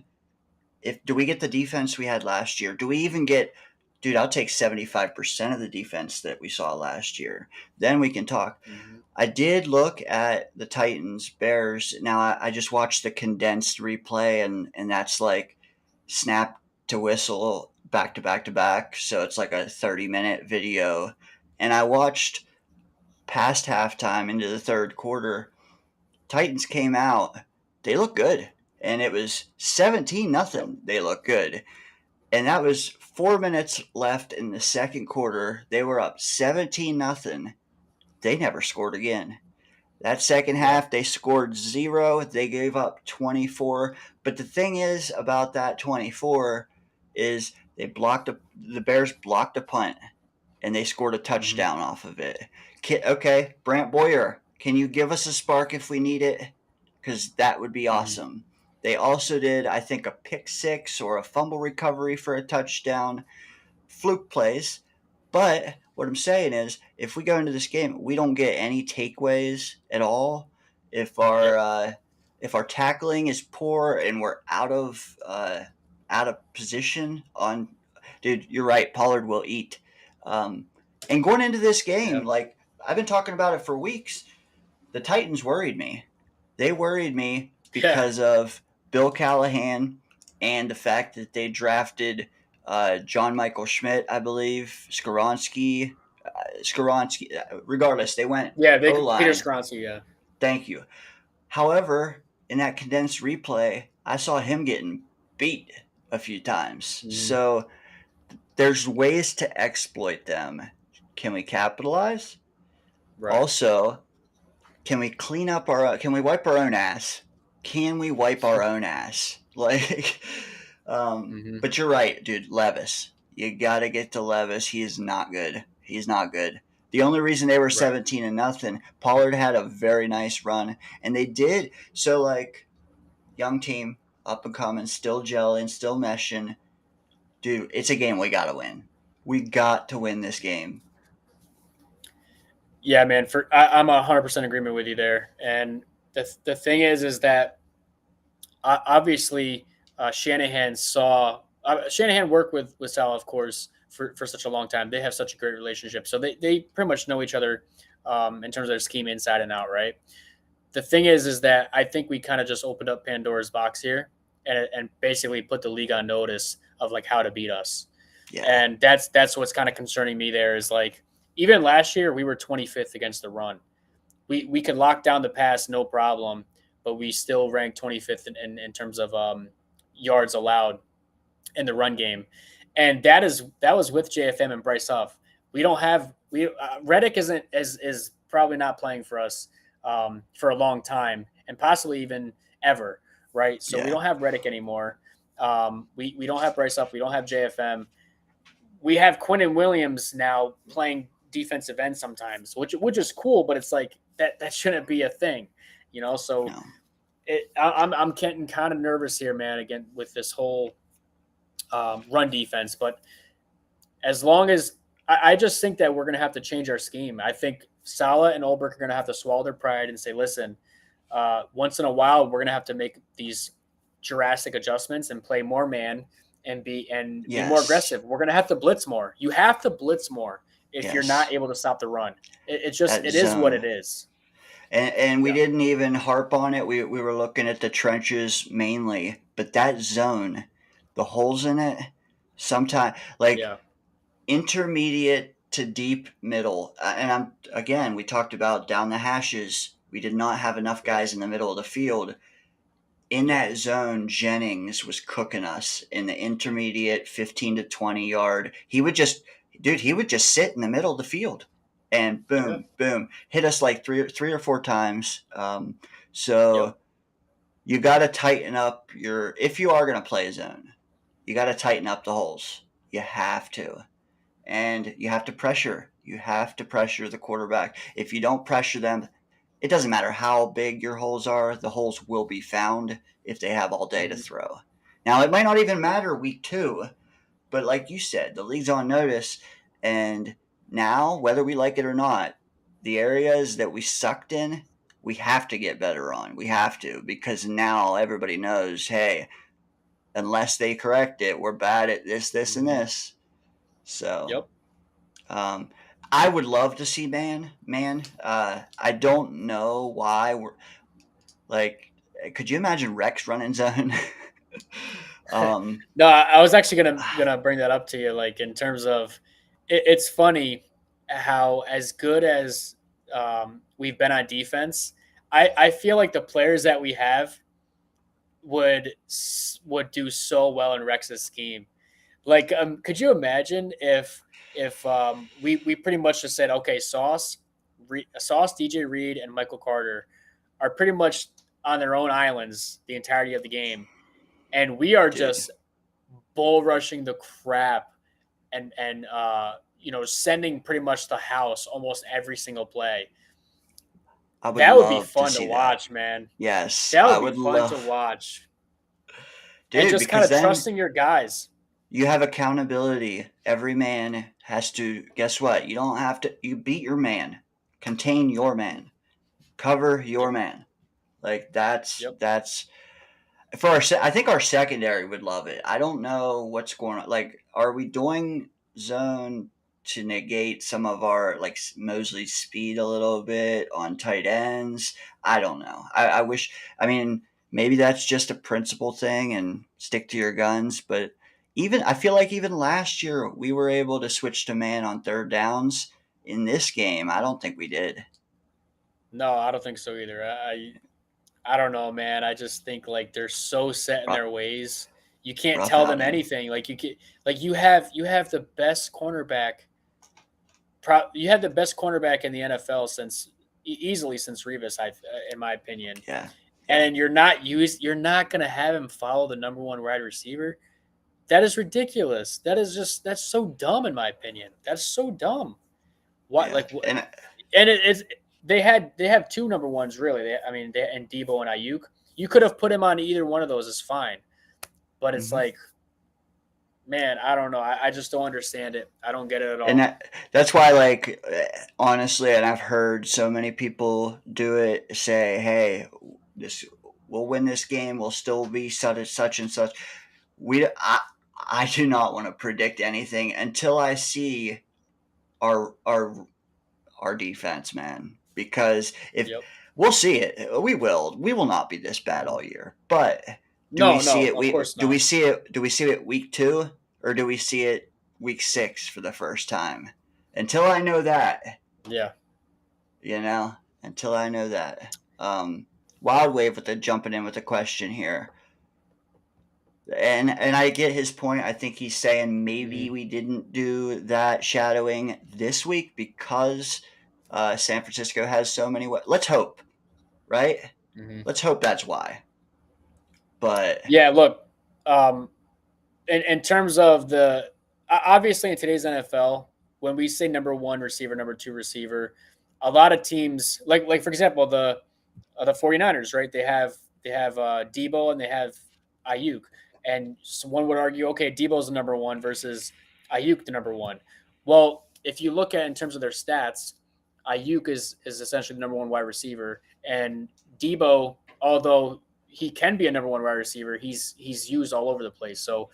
do we get the defense we had last year? Do we even get? Dude, I'll take 75% of the defense that we saw last year. Then we can talk. Mm-hmm. I did look at the Titans Bears. Now I just watched the condensed replay, and that's like snap to whistle back to back to back. So it's like a 30-minute video. And I watched past halftime into the third quarter. Titans came out. They look good. And it was 17-0. They look good. And that was 4 minutes left in the second quarter. They were up 17-0. They never scored again. That second half, they scored 0. They gave up 24. But the thing is about that 24 is the Bears blocked a punt, and they scored a touchdown off of it. Okay, Brant Boyer, can you give us a spark if we need it? Because that would be awesome. They also did, I think, a pick six or a fumble recovery for a touchdown. Fluke plays. But what I'm saying is, if we go into this game, we don't get any takeaways at all. If our tackling is poor and we're out of position on, dude, you're right. Pollard will eat. And going into this game, like I've been talking about it for weeks, the Titans worried me. They worried me because of Bill Callahan and the fact that they drafted John Michael Schmidt, I believe, Skoronski. Regardless, they went O-line. Peter Skoronski, yeah. Thank you. However, in that condensed replay, I saw him getting beat a few times. So there's ways to exploit them. Can we capitalize? Right. Also, can we clean up can we wipe our own ass? Can we wipe our own ass? Like, but you're right, dude. Levis, you got to get to Levis. He is not good. He's not good. The only reason they were 17-0, Pollard had a very nice run, and they did. So, like, young team, up and coming, still gelling, still meshing. Dude, it's a game we got to win. We got to win this game. Yeah, man. I'm 100% agreement with you there. And the thing is that obviously Shanahan worked with Saleh, of course, for such a long time. They have such a great relationship, so they pretty much know each other in terms of their scheme inside and out, right? The thing is that I think we kind of just opened up Pandora's box here and basically put the league on notice of like how to beat us. Yeah. And that's what's kind of concerning me there is like, even last year, we were 25th against the run. We could lock down the pass, no problem, but we still ranked 25th in terms of yards allowed in the run game. And that was with JFM and Bryce Huff. We don't have Reddick is probably not playing for us for a long time and possibly even ever, right? So we don't have Reddick anymore. We don't have Bryce Huff. We don't have JFM. We have Quinnen Williams now playing defensive end sometimes, which is cool, but it's like that shouldn't be a thing, So I'm getting kind of nervous here, man. Again with this whole run defense, but as long as I just think that we're going to have to change our scheme. I think Salah and Ulbrich are going to have to swallow their pride and say, listen, once in a while, we're going to have to make these drastic adjustments and play more man and be more Yes. aggressive. We're going to have to blitz more. You have to blitz more if you're not Yes. able to stop the run. It's just, That it is what zone. it is. And we Yeah. didn't even harp on it. We were looking at the trenches mainly, but that zone, the holes in it, sometimes like Yeah. intermediate to deep middle. And I'm again, we talked about down the hashes. We did not have enough guys in the middle of the field. In Yep. that zone, Jennings was cooking us in the intermediate 15 to 20 yard. He would just, dude, he would just sit in the middle of the field and Yeah. boom, boom, hit us like three or four times. Yep. So you got to tighten up if you are going to play a zone, you got to tighten up the holes. You have to. And you have to pressure. You have to pressure the quarterback. If you don't pressure them, it doesn't matter how big your holes are, the holes will be found if they have all day to Mhm. throw. Now, it might not even matter week 2, but like you said, the league's on notice. And now, whether we like it or not, the areas that we sucked in, we have to get better on. We have to, because now everybody knows, hey, unless they correct it, we're bad at this, and Mhm. this. So Yep. um, I would love to see man. I don't know why we're like. Could you imagine Rex running zone? um, No, I was actually gonna bring that up to you. Like in terms of, it's funny how as good as we've been on defense, I feel like the players that we have would do so well in Rex's scheme. Like, could you imagine if we pretty much just said, okay, Sauce, DJ Reed, and Michael Carter are pretty much on their own islands the entirety of the game, and we are dude, just bull rushing the crap and sending pretty much the house almost every single play. I would That would be love to fun to see that. watch, man. Yes, That I would be would fun to love, watch. And dude, just kind because of then trusting your guys. you have accountability. Every man has to. Guess what? You don't have to. You beat your man, contain your man, cover your Yep. man. Like that's Yep. that's for I think our secondary would love it. I don't know what's going on. Like, are we doing zone to negate some of our like Mosley's speed a little bit on tight ends? I don't know. I wish. I mean, maybe that's just a principle thing and stick to your guns. But even I feel like even last year we were able to switch to man on third downs. In this game, I don't think we did. No, I don't think so either. I don't know, man. I just think like they're so set in Rough, their ways. You can't rough tell them outing. anything. Like you have the best cornerback. You have the best cornerback in the NFL since easily since Revis, in my opinion. Yeah, yeah, And you're not going to have him follow the number one wide receiver. That is ridiculous. That's so dumb in my opinion. That's so dumb. What yeah. like what? And And they have two number ones really. And Debo and Ayuk. You could have put him on either one of those. Is fine, but it's mhm. like, man, I don't know. I just don't understand it. I don't get it at And all. that's why, like, honestly, and I've heard so many people do it, say, hey, this we'll win this game, we'll still be such and such. I do not want to predict anything until I see our our our defense, man, because if Yep. we'll see it, we will not be this bad all year. But do we No, see no, it? of We course do we not. see it? Do we see it week 2, or do we see it week 6 for the first time? Until I know that, Yeah. you know, until I know that. Wild Wave with the jumping in with a question here. And I get his point. I think he's saying maybe Hmm. we didn't do that shadowing this week because San Francisco has so many. Let's hope, right? Hmm. Let's hope that's why. But Yeah. Look, um, in terms of obviously in today's NFL, when we say number one receiver, number two receiver, a lot of teams like for example the 49ers, right? Debo and they have Ayuk, and one would argue, okay, Debo's the number one versus Ayuk the number one. Well, if you look at in terms of their stats, Ayuk is essentially the number one wide receiver, and Debo, although he can be a number one wide receiver, he's used all over the place. So,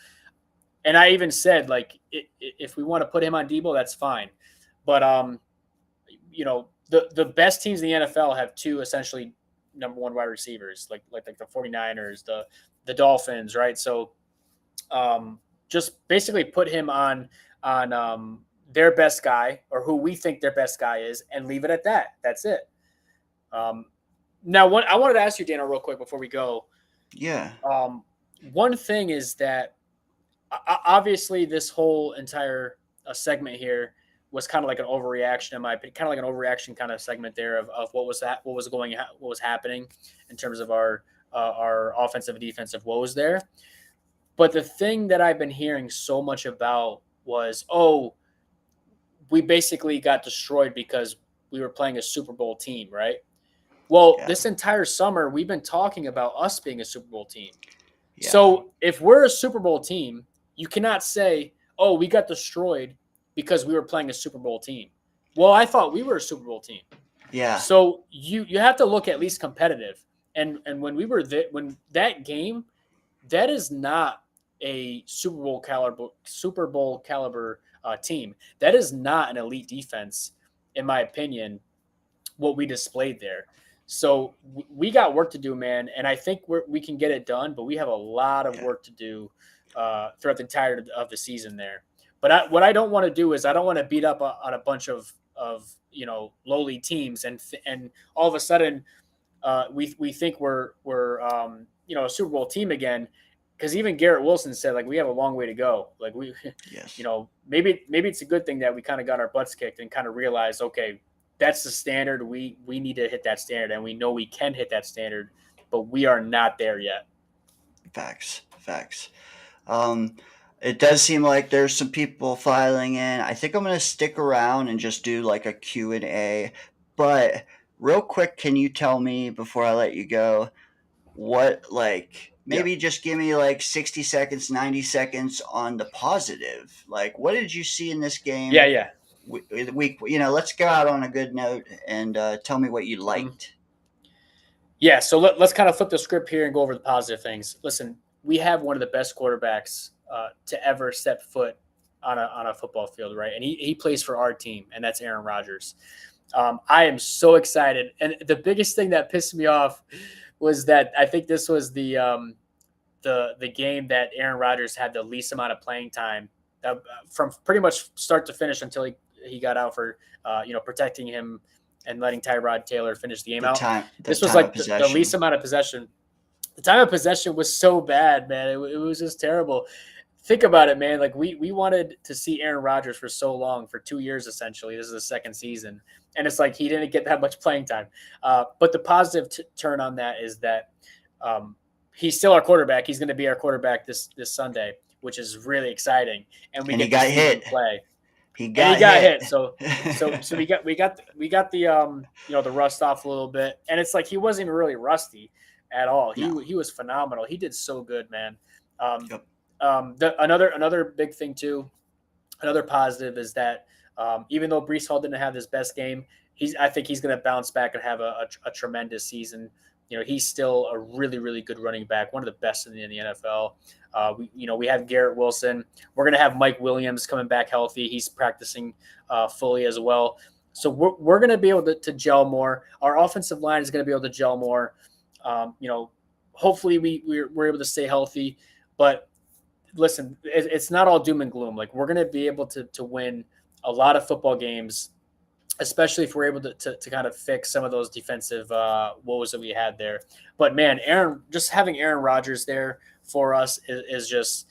and I even said like if we want to put him on Debo, that's fine, but the best teams in the NFL have two essentially number one wide receivers, like the 49ers, the Dolphins, right? So just basically put him on their best guy or who we think their best guy is, and leave it at that. That's it. Now, I wanted to ask you, Daniel, real quick before we go. Yeah. One thing is that obviously this whole entire segment here was kind of like an overreaction in my opinion, kind of like an overreaction kind of segment there of what was happening in terms of our offensive and defensive woes there. But the thing that I've been hearing so much about was, we basically got destroyed because we were playing a Super Bowl team, right? Well, Yeah. this entire summer we've been talking about us being a Super Bowl team. Yeah. So if we're a Super Bowl team, you cannot say, "Oh, we got destroyed because we were playing a Super Bowl team." Well, I thought we were a Super Bowl team. Yeah. So you have to look at least competitive. And when we were when that game, that is not a Super Bowl caliber team. That is not an elite defense, in my opinion, what we displayed there. So we got work to do, man, and I think we can get it done. But we have a lot of work to do throughout the entirety of the season there. But what I don't want to do is I don't want to beat up on a bunch of lowly teams and all of a sudden we think we're a Super Bowl team again. Because even Garrett Wilson said, like, we have a long way to go. Like Yes. Maybe it's a good thing that we kind of got our butts kicked and kind of realized, okay, that's the standard. We need to hit that standard, and we know we can hit that standard, but we are not there yet. Facts. It does seem like there's some people filing in. I think I'm going to stick around and just do like a Q&A. But real quick, can you tell me before I let you go, what maybe just give me like 60 seconds, 90 seconds on the positive. Like, what did you see in this game? Yeah. Let's go out on a good note and tell me what you liked. Yeah, so let's kind of flip the script here and go over the positive things. Listen, we have one of the best quarterbacks to ever step foot on a football field, right? And he plays for our team, and that's Aaron Rodgers. I am so excited, and the biggest thing that pissed me off was that I think this was the game that Aaron Rodgers had the least amount of playing time from pretty much start to finish until he got out for protecting him and letting Tyrod Taylor finish the game out. This was like the least amount of possession. The time of possession was so bad, man. It was just terrible. Think about it, man. Like we wanted to see Aaron Rodgers for so long, for 2 years essentially. This is the second season, and it's like he didn't get that much playing time. But the positive turn on that is that he's still our quarterback. He's going to be our quarterback this Sunday, which is really exciting. And he got hit. Play. He got hit. So we got the the rust off a little bit, and it's like he wasn't even really rusty at all. He was phenomenal. He did so good, man. Yep. Another big thing too, another positive is that even though Breece Hall didn't have his best game, I think he's going to bounce back and have a tremendous season. He's still a really, really good running back, one of the best in the NFL. We have Garrett Wilson. We're going to have Mike Williams coming back healthy. He's practicing fully as well. So we're going to be able to gel more. Our offensive line is going to be able to gel more. Hopefully we're able to stay healthy. But listen, it's not all doom and gloom. Like, we're going to be able to win a lot of football games, especially if we're able to kind of fix some of those defensive woes that we had there. But man, having Aaron Rodgers there for us is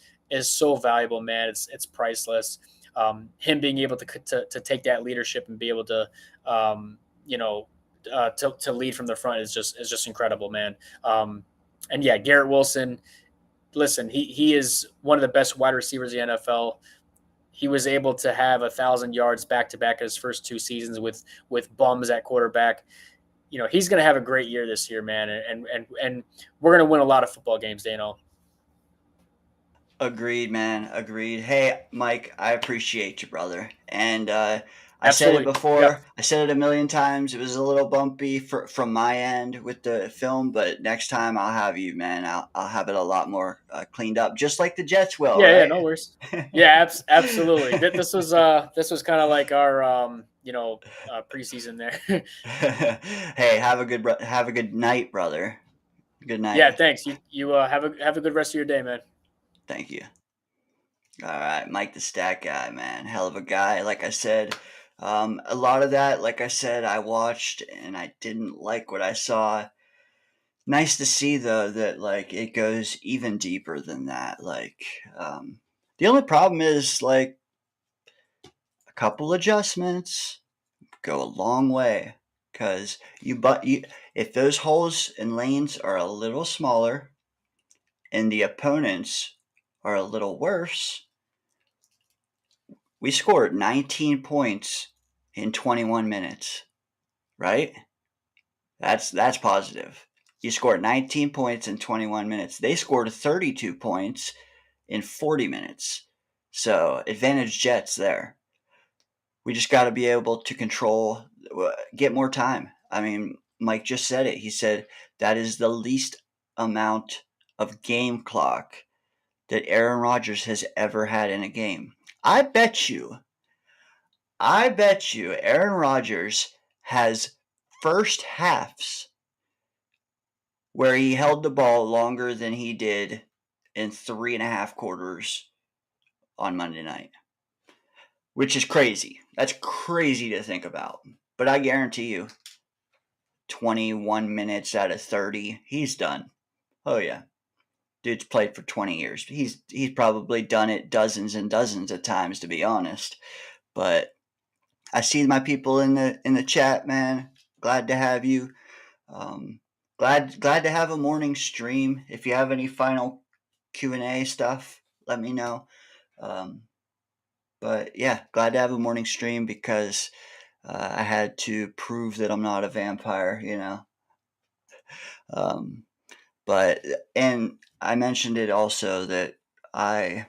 so valuable, man. It's priceless. Him being able to take that leadership and be able to to lead from the front is just incredible, man. And yeah, Garrett Wilson. Listen, he is one of the best wide receivers in the NFL. He was able to have 1,000 yards back to back in his first 2 seasons with bums at quarterback. he's going to have a great year this year, man. And we're going to win a lot of football games, Dano. Agreed, man. Agreed. Hey, Mike, I appreciate you, brother. And I said it Absolutely. Yeah. before. I said it a million times. It was a little bumpy from my end with the film, but next time I'll have you, man. I'll have it a lot more cleaned up, just like the Jets will, Yeah. Yeah. right? No worries. Yeah. Absolutely. This was kind of like our preseason there. Hey, have a good night, brother. Good Yeah. night. Thanks. You have a good rest of your day, man. Thank you. All right, Mike the Stat Guy, man, hell of a guy. Like I said, a lot of that, like I said, I watched and I didn't like what I saw. Nice to see though that like it goes even deeper than that. Like, the only problem is like a couple adjustments go a long way because if those holes and lanes are a little smaller and the opponents are a little worse, we scored 19 points in 21 minutes, right? That's positive. You scored 19 points in 21 minutes. They scored 32 points in 40 minutes. So, advantage Jets there. We just got to be able to control, get more time. I mean, Mike just said it. He said that is the least amount of game clock that Aaron Rodgers has ever had in a game. I bet you Aaron Rodgers has first halves where he held the ball longer than he did in 3.5 quarters on Monday night, which is crazy. That's crazy to think about. But I guarantee you, 21 minutes out of 30, he's done. Oh, yeah. Dude's played for 20 years. He's probably done it dozens and dozens of times, to be honest. But I see my people in the chat, man. Glad to have you. Glad to have a morning stream. If you have any final Q&A stuff, let me know. But yeah, glad to have a morning stream because I had to prove that I'm not a vampire, you know. But and I mentioned it also that I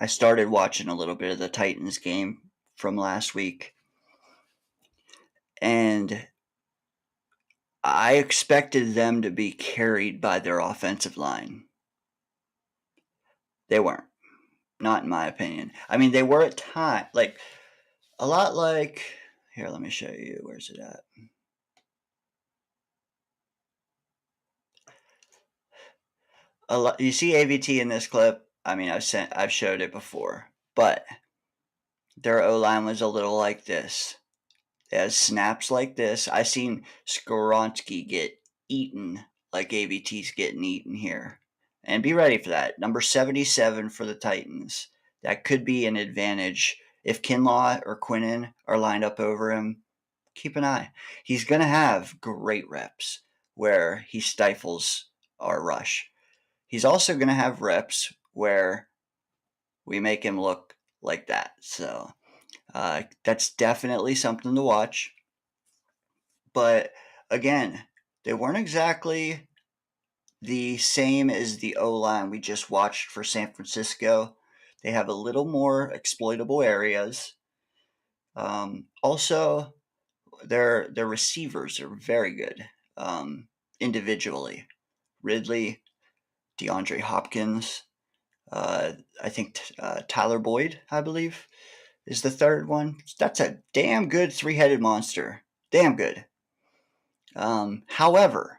started watching a little bit of the Titans game from last week, and I expected them to be carried by their offensive line. They weren't. Not in my opinion. I mean, they were at times, like, a lot like, here, let me show you. Where's it at? You see AVT in this clip? I mean, I've showed it before, but their O-line was a little like this. It has snaps like this. I seen Skoronsky get eaten like AVT's getting eaten here. And be ready for that. Number 77 for the Titans. That could be an advantage. If Kinlaw or Quinnen are lined up over him, keep an eye. He's going to have great reps where he stifles our rush. He's also going to have reps where we make him look like that. So that's definitely something to watch. But again, they weren't exactly the same as the O-line we just watched for San Francisco. They have a little more exploitable areas. Also, their receivers are very good individually. Ridley, DeAndre Hopkins, I think Tyler Boyd, I believe, is the third one. That's a damn good three-headed monster. Damn good. However,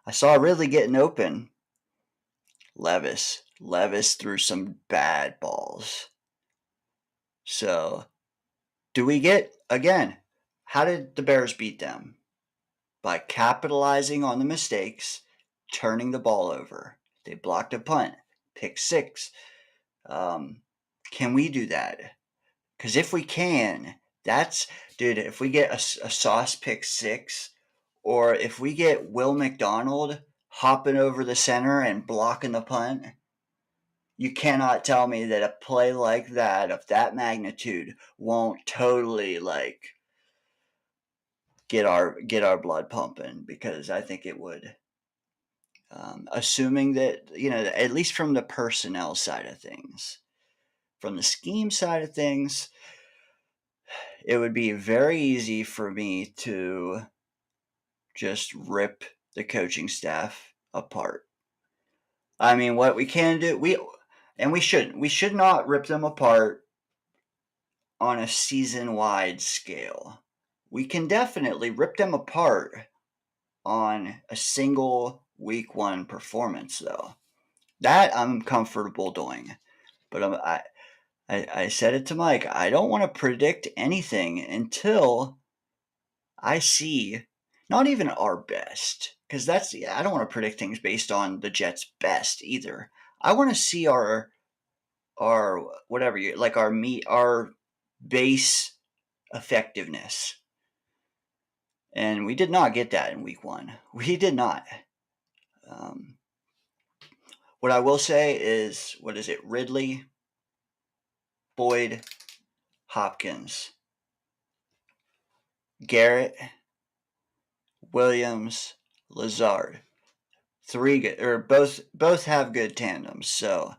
I saw Ridley getting open. Levis threw some bad balls. So, do we get, again, how did the Bears beat them? By capitalizing on the mistakes, turning the ball over. They blocked a punt, pick six. Can we do that? Because if we can, dude, if we get a sauce pick six, or if we get Will McDonald hopping over the center and blocking the punt, you cannot tell me that a play like that, of that magnitude, won't totally, like, get our blood pumping, because I think it would. Assuming that, at least from the personnel side of things, from the scheme side of things, it would be very easy for me to just rip the coaching staff apart. I mean, what we can do, we shouldn't. We should not rip them apart on a season-wide scale. We can definitely rip them apart on a single week 1 performance, though. That I'm comfortable doing. But I said it to Mike. I don't want to predict anything until I see not even our best, because I don't want to predict things based on the Jets' best either. I want to see our whatever you like, our base effectiveness. And we did not get that in week 1. We did not. What I will say is, what is it? Ridley, Boyd, Hopkins, Garrett, Williams, Lazard. Both have good tandems. So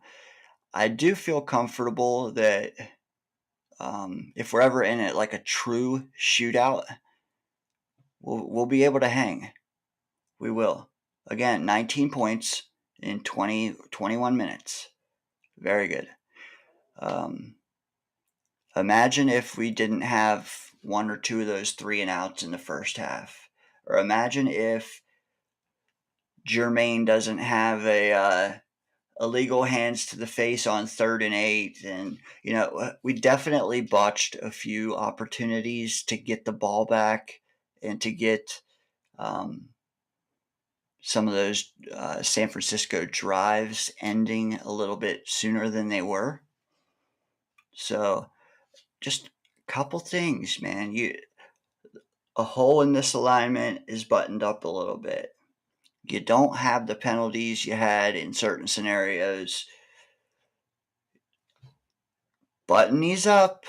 I do feel comfortable that if we're ever in it like a true shootout, we'll be able to hang. We will. Again, 19 points in 21 minutes. Very good. Imagine if we didn't have 1 or 2 of those 3-and-outs in the first half. Or imagine if Jermaine doesn't have a illegal hands to the face on 3rd and 8. And, we definitely botched a few opportunities to get the ball back and to get some of those San Francisco drives ending a little bit sooner than they were. So just a couple things, man. A hole in this alignment is buttoned up a little bit. You don't have the penalties you had in certain scenarios. Button these up,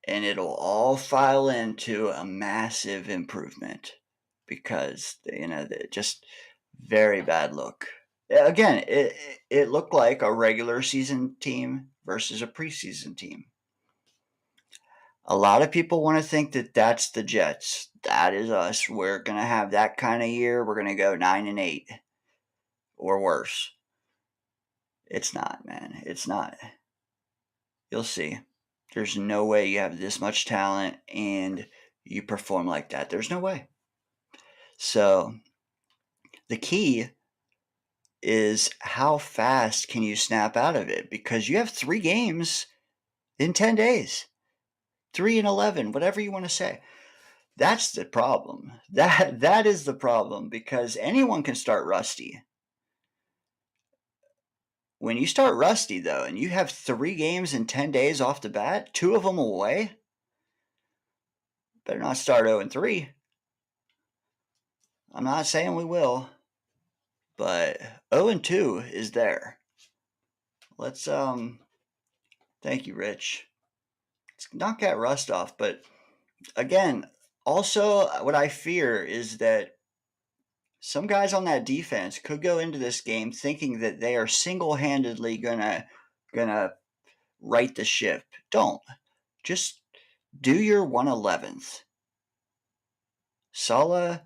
and it'll all file into a massive improvement, because just very bad look. Again, it looked like a regular season team versus a preseason team. A lot of people want to think that that's the Jets. That is us. We're going to have that kind of year. We're going to go 9-8 or worse. It's not, man. It's not. You'll see. There's no way you have this much talent and you perform like that. There's no way. So the key is how fast can you snap out of it, because you have 3 games in 10 days. 3-11, whatever you want to say. That's the problem. That is the problem, because anyone can start rusty. When you start rusty, though, and you have 3 games in 10 days off the bat, 2 of them away, better not start 0-3. I'm not saying we will, but 0-2 is there. Let's thank you, Rich. Let's knock that rust off. But again, also what I fear is that some guys on that defense could go into this game thinking that they are single-handedly gonna right the ship. Don't. Just do your 1/11th. Saleh,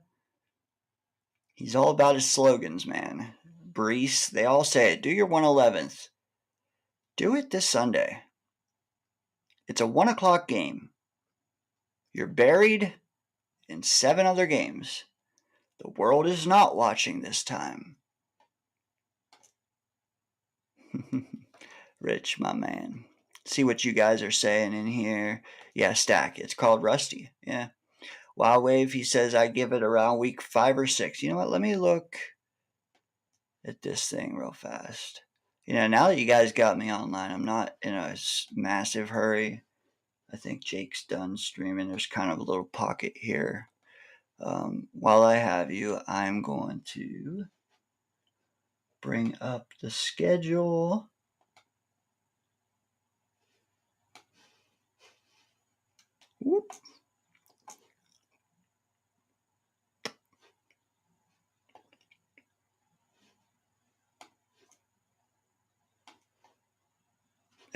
he's all about his slogans, man. Brees, they all say it. Do your 1/11th. Do it this Sunday. It's a 1 o'clock game. You're buried in 7 other games. The world is not watching this time. Rich, my man. See what you guys are saying in here. Yeah, Stack. It's called Rusty. Yeah. Wild Wave, he says, I give it around week 5 or 6. You know what? Let me look at this thing real fast. Now that you guys got me online, I'm not in a massive hurry. I think Jake's done streaming. There's kind of a little pocket here. While I have you, I'm going to bring up the schedule. Whoop.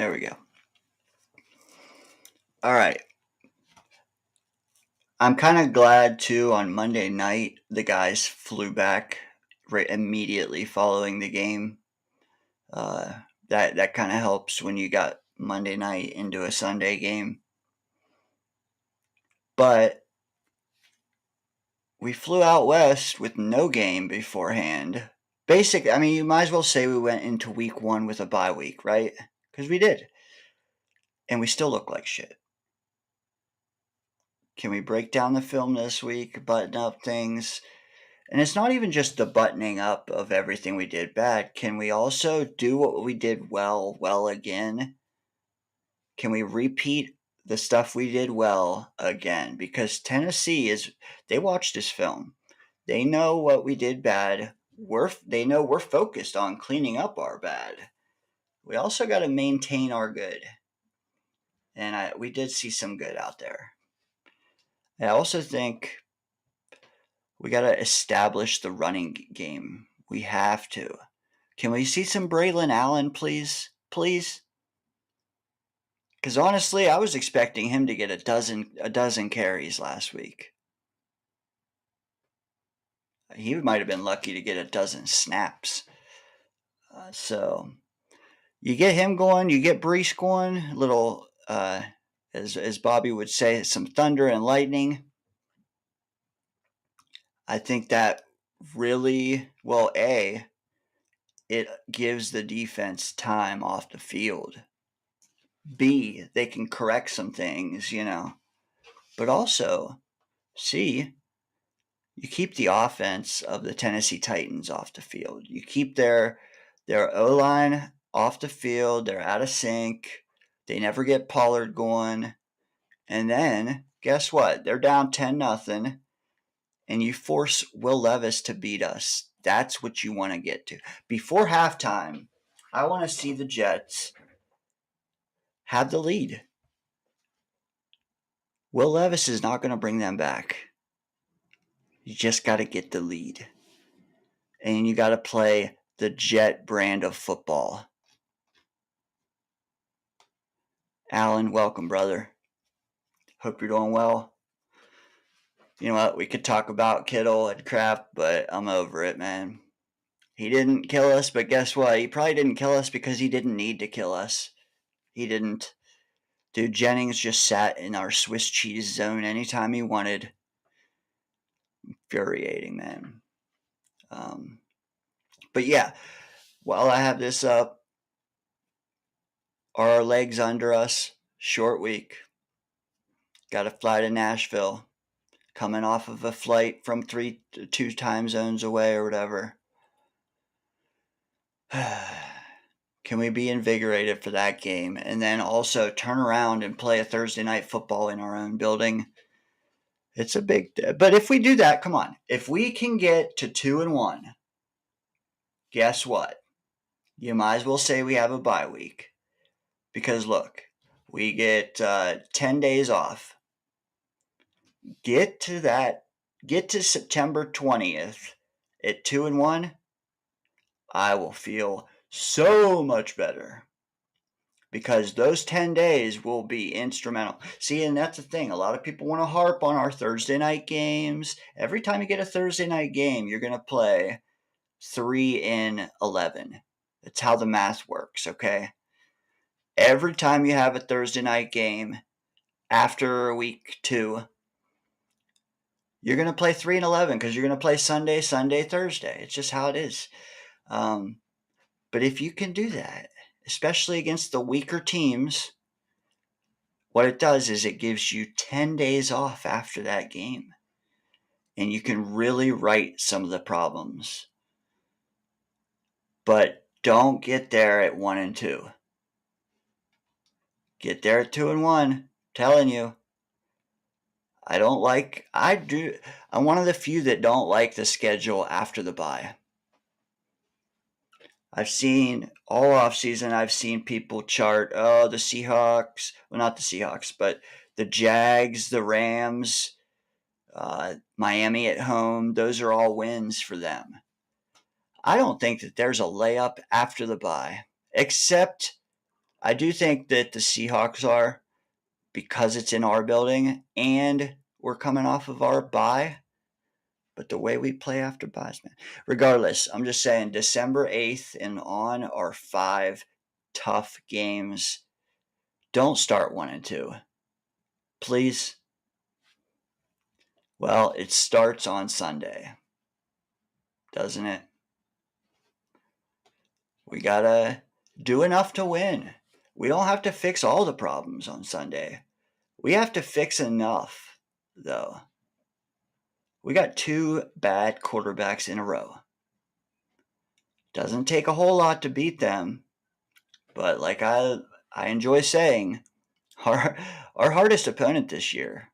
There we go. All right. I'm kind of glad too. On Monday night, the guys flew back right immediately following the game. That kind of helps when you got Monday night into a Sunday game. But we flew out west with no game beforehand. Basically, I mean, you might as well say we went into week 1 with a bye week, right? Because we did. And we still look like shit. Can we break down the film this week, button up things? And it's not even just the buttoning up of everything we did bad. Can we also do what we did well again? Can we repeat the stuff we did well again? Because Tennessee they watched this film. They know what we did bad. They know we're focused on cleaning up our bad. We also got to maintain our good. And we did see some good out there. I also think we got to establish the running game. We have to. Can we see some Braylon Allen, please? Please? Because honestly, I was expecting him to get a dozen carries last week. He might have been lucky to get a dozen snaps. So you get him going, you get Brees going, a little, as Bobby would say, some thunder and lightning. I think that really, well, it gives the defense time off the field. B, they can correct some things, But also, C, you keep the offense of the Tennessee Titans off the field. You keep their O-line off the field. They're out of sync. They never get Pollard going. And then, guess what? They're down 10-0, and you force Will Levis to beat us. That's what you want to get to. Before halftime, I want to see the Jets have the lead. Will Levis is not going to bring them back. You just got to get the lead. And you got to play the Jet brand of football. Alan, welcome, brother. Hope you're doing well. You know what? We could talk about Kittle and crap, but I'm over it, man. He didn't kill us, but guess what? He probably didn't kill us because he didn't need to kill us. He didn't. Dude, Jennings just sat in our Swiss cheese zone anytime he wanted. Infuriating, man. But yeah, while I have this up, are our legs under us? Short week. Got to fly to Nashville. Coming off of a flight from 2 time zones away or whatever. Can we be invigorated for that game? And then also turn around and play a Thursday night football in our own building. It's a big, but if we do that, come on. If we can get to 2-1, guess what? You might as well say we have a bye week. Because look, we get 10 days off. Get to September 20th at 2-1. I will feel so much better. Because those 10 days will be instrumental. See, and that's the thing. A lot of people want to harp on our Thursday night games. Every time you get a Thursday night game, you're going to play 3-11. That's how the math works, okay? Every time you have a Thursday night game after week 2, you're going to play 3-11 because you're going to play Sunday, Thursday. It's just how it is. But if you can do that, especially against the weaker teams, what it does is it gives you 10 days off after that game. And you can really right some of the problems. But don't get there at 1-2. Get there at 2-1. Telling you. I'm one of the few that don't like the schedule after the bye. I've seen all offseason, I've seen people chart, the Seahawks, well, not the Seahawks, but the Jags, the Rams, Miami at home, those are all wins for them. I don't think that there's a layup after the bye, except I do think that the Seahawks are, because it's in our building and we're coming off of our bye. But the way we play after buys, man. Regardless, I'm just saying December 8th and on are 5 tough games. Don't start 1 and 2. Please. Well, it starts on Sunday, doesn't it? We gotta do enough to win. We don't have to fix all the problems on Sunday. We have to fix enough, though. We got 2 bad quarterbacks in a row. Doesn't take a whole lot to beat them, but like I enjoy saying, our hardest opponent this year.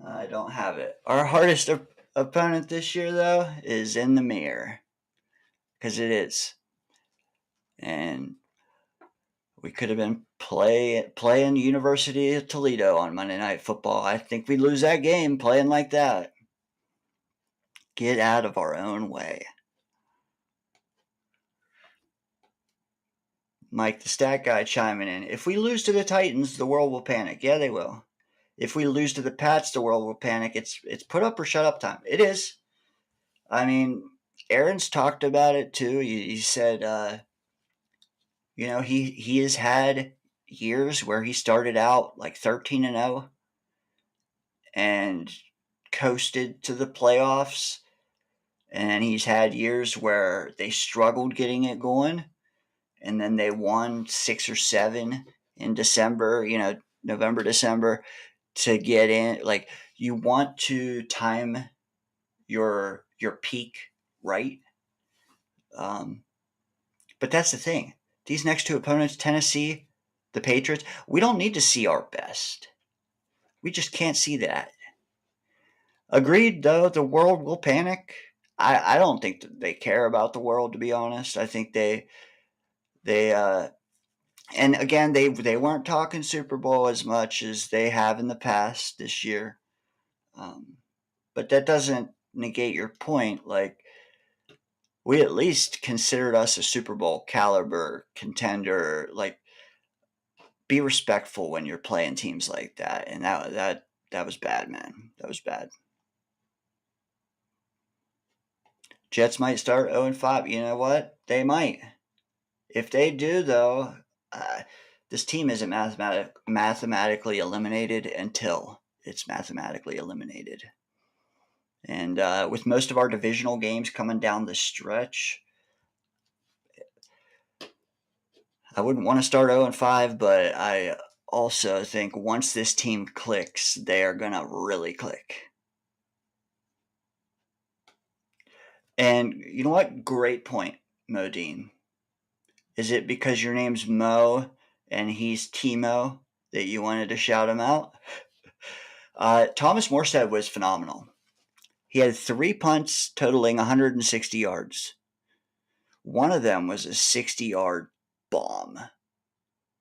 I don't have it. Our hardest opponent this year, though, is in the mirror, because it is. And we could have been playing University of Toledo on Monday Night Football. I think we lose that game playing like that. Get out of our own way. Mike, the stat guy, chiming in. If we lose to the Titans, the world will panic. Yeah, they will. If we lose to the Pats, the world will panic. It's put up or shut up time. It is. I mean, Aaron's talked about it too. He said, he has had years where he started out like 13-0 and coasted to the playoffs. And he's had years where they struggled getting it going, and then they won 6 or 7 in December, November, December, to get in. Like, you want to time your peak right. But that's the thing. These next 2 opponents, Tennessee, the Patriots, we don't need to see our best. We just can't see that. Agreed, though, the world will panic. I don't think that they care about the world, to be honest. I think they and again, they weren't talking Super Bowl as much as they have in the past this year. But that doesn't negate your point. Like, we at least considered us a Super Bowl caliber contender. Like, be respectful when you're playing teams like that. And that was bad, man. That was bad. Jets might start 0-5. You know what? They might. If they do, though, this team isn't mathematically eliminated until it's mathematically eliminated. And with most of our divisional games coming down the stretch, I wouldn't want to start 0-5, but I also think once this team clicks, they are going to really click. And you know what? Great point, Modine. Is it because your name's Mo and he's Timo that you wanted to shout him out? Thomas Morstead was phenomenal. He had 3 punts totaling 160 yards. One of them was a 60-yard bomb.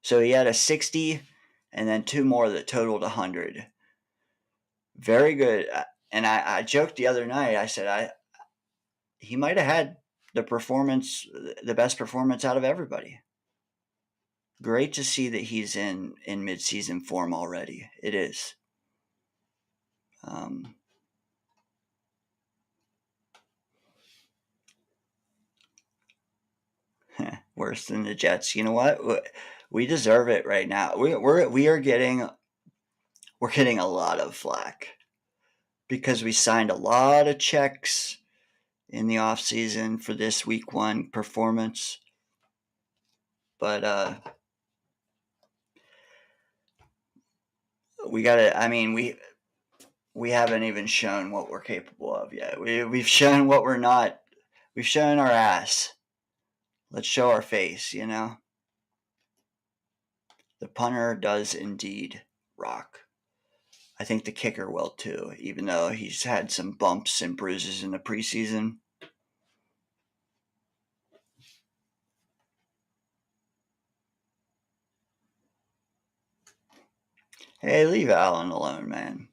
So he had a 60 and then 2 more that totaled 100. Very good. And I joked the other night, I said he might have had the best performance out of everybody. Great to see that he's in mid-season form already. It is. Worse than the Jets. You know what? We deserve it right now. We're getting a lot of flack because we signed a lot of checks in the offseason for this week 1 performance. But we haven't even shown what we're capable of yet. We've shown what we're not. We've shown our ass. Let's show our face, The punter does indeed rock. I think the kicker will too, even though he's had some bumps and bruises in the preseason. Hey, leave Allen alone, man.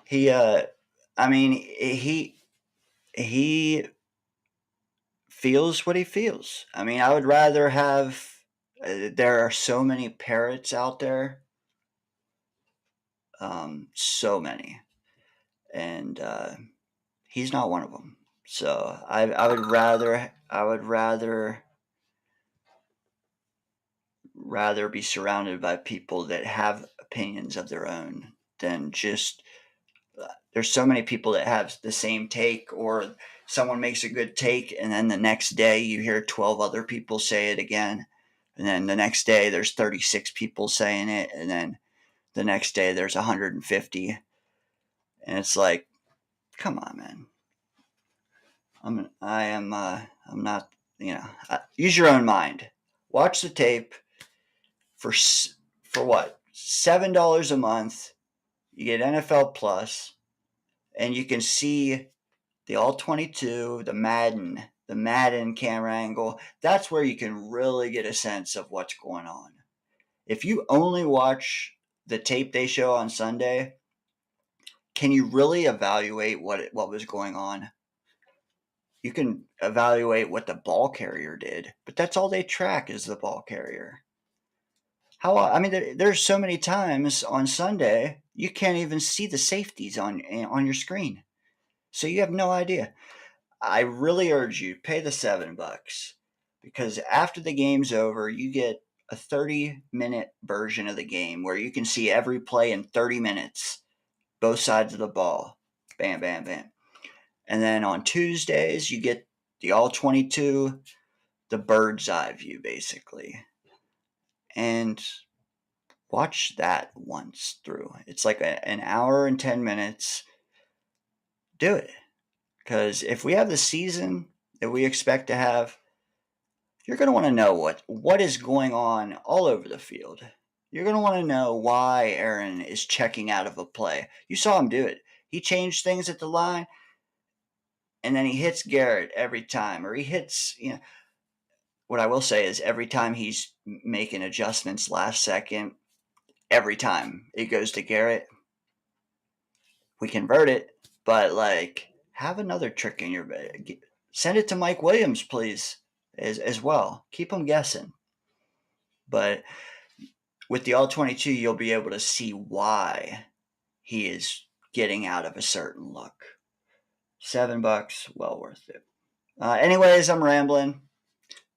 He feels what he feels. I mean, I would rather have. There are so many parrots out there, so many, and he's not one of them. So I would rather be surrounded by people that have opinions of their own than just there's so many people that have the same take, or someone makes a good take and then the next day you hear 12 other people say it again, and then the next day there's 36 people saying it, and then the next day there's 150, and it's like, come on, man. I'm not, use your own mind. Watch the tape for what? $7 a month. You get NFL Plus, and you can see the all 22, the Madden camera angle. That's where you can really get a sense of what's going on. If you only watch the tape they show on Sunday, can you really evaluate what was going on? You can evaluate what the ball carrier did, but that's all they track is the ball carrier. I mean, there's so many times on Sunday you can't even see the safeties on your screen, so you have no idea. I really urge you pay the $7 because after the game's over, you get a 30-minute version of the game where you can see every play in 30 minutes, both sides of the ball. Bam, bam, bam. And then on Tuesdays, you get the all 22, the bird's eye view, basically. And watch that once through. It's like an hour and 10 minutes. Do it. Because if we have the season that we expect to have, you're going to want to know what is going on all over the field. You're going to want to know why Aaron is checking out of a play. You saw him do it. He changed things at the line, and then he hits Garrett every time. Or he hits, what I will say is every time he's making adjustments last second, every time it goes to Garrett, we convert it. But, have another trick in your bag. Send it to Mike Williams, please, as well. Keep them guessing. But with the all 22, you'll be able to see why he is getting out of a certain look. $7, well worth it. Anyways, I'm rambling.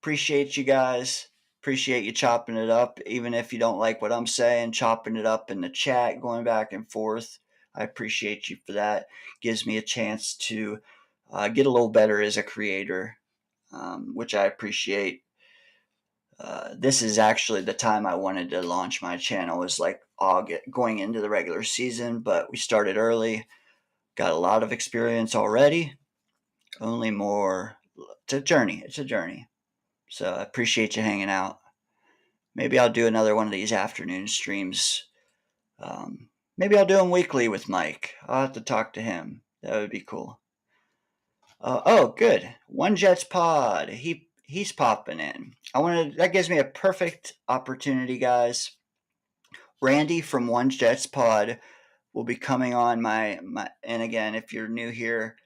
Appreciate you guys. Appreciate you chopping it up. Even if you don't like what I'm saying, chopping it up in the chat, going back and forth. I appreciate you for that. Gives me a chance to get a little better as a creator, which I appreciate. This is actually the time I wanted to launch my channel, was like August, going into the regular season, but we started early. Got a lot of experience already. Only more. It's a journey. So I appreciate you hanging out. Maybe I'll do another one of these afternoon streams. Maybe I'll do them weekly with Mike. I'll have to talk to him. That would be cool. Oh, good. One Jets Pod. He's popping in. That gives me a perfect opportunity, guys. Randy from One Jets Pod will be coming on my. And again, if you're new here,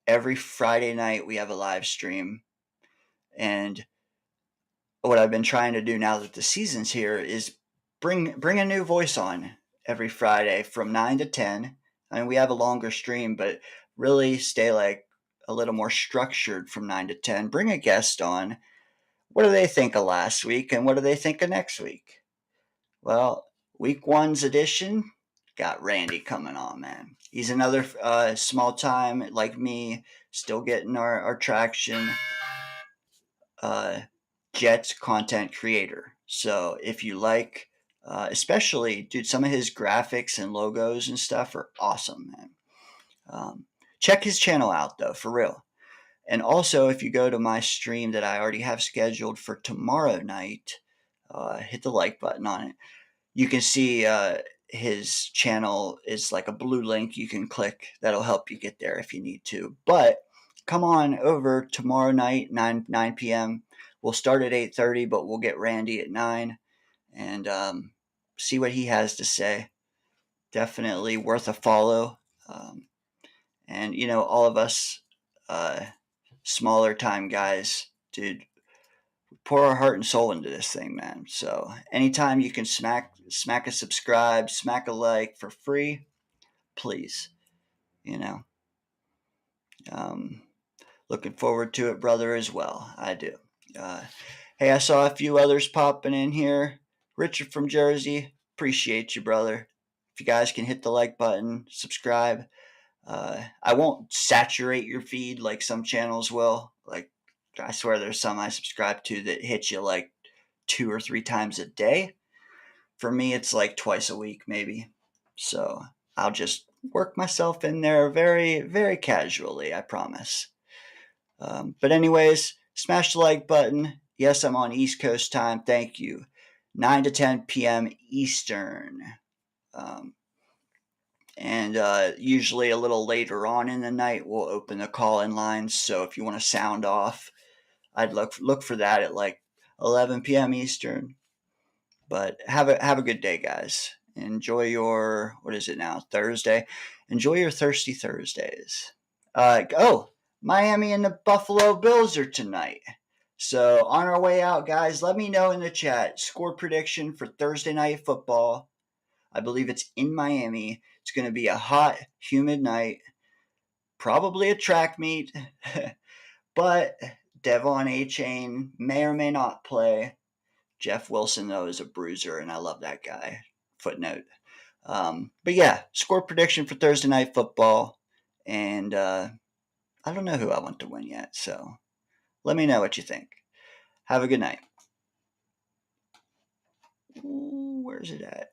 every Friday night we have a live stream. And what I've been trying to do now that the season's here is bring a new voice on every Friday from 9 to 10. I mean, we have a longer stream, but really stay like a little more structured from 9 to 10. Bring a guest on. What do they think of last week, and what do they think of next week? Well, week one's edition got Randy coming on, man. He's another small time like me, still getting our traction. Jets content creator. So if you like, especially, dude, some of his graphics and logos and stuff are awesome, man. Check his channel out, though, for real. And also, if you go to my stream that I already have scheduled for tomorrow night, hit the like button on it. You can see his channel is like a blue link you can click. That'll help you get there if you need to. But come on over tomorrow night, 9 p.m. We'll start at 8:30, but we'll get Randy at 9 and see what he has to say. Definitely worth a follow. And, all of us smaller time guys, dude, pour our heart and soul into this thing, man. So anytime you can smack a subscribe, smack a like for free, please. You know, um, looking forward to it, brother, as well. I do. Hey, I saw a few others popping in here. Richard from Jersey, appreciate you, brother. If you guys can hit the like button, subscribe. I won't saturate your feed like some channels will. Like, I swear there's some I subscribe to that hit you like 2 or 3 times a day. For me, it's like twice a week, maybe. So I'll just work myself in there very, very casually, I promise. But anyways, smash the like button. Yes, I'm on East Coast time. Thank you. 9 to 10 p.m. Eastern. And usually a little later on in the night, we'll open the call-in lines. So if you want to sound off, I'd look for that at like 11 p.m. Eastern. But have a good day, guys. Enjoy your, what is it now, Thursday? Enjoy your Thirsty Thursdays. Miami and the Buffalo Bills are tonight. So on our way out, guys, let me know in the chat score prediction for Thursday night football. I believe it's in Miami. It's going to be a hot, humid night. Probably a track meet. But Devon A-Chain may or may not play. Jeff Wilson, though, is a bruiser, and I love that guy. Footnote. But yeah, score prediction for Thursday night football. And I don't know who I want to win yet, so let me know what you think. Have a good night. Ooh, where's it at?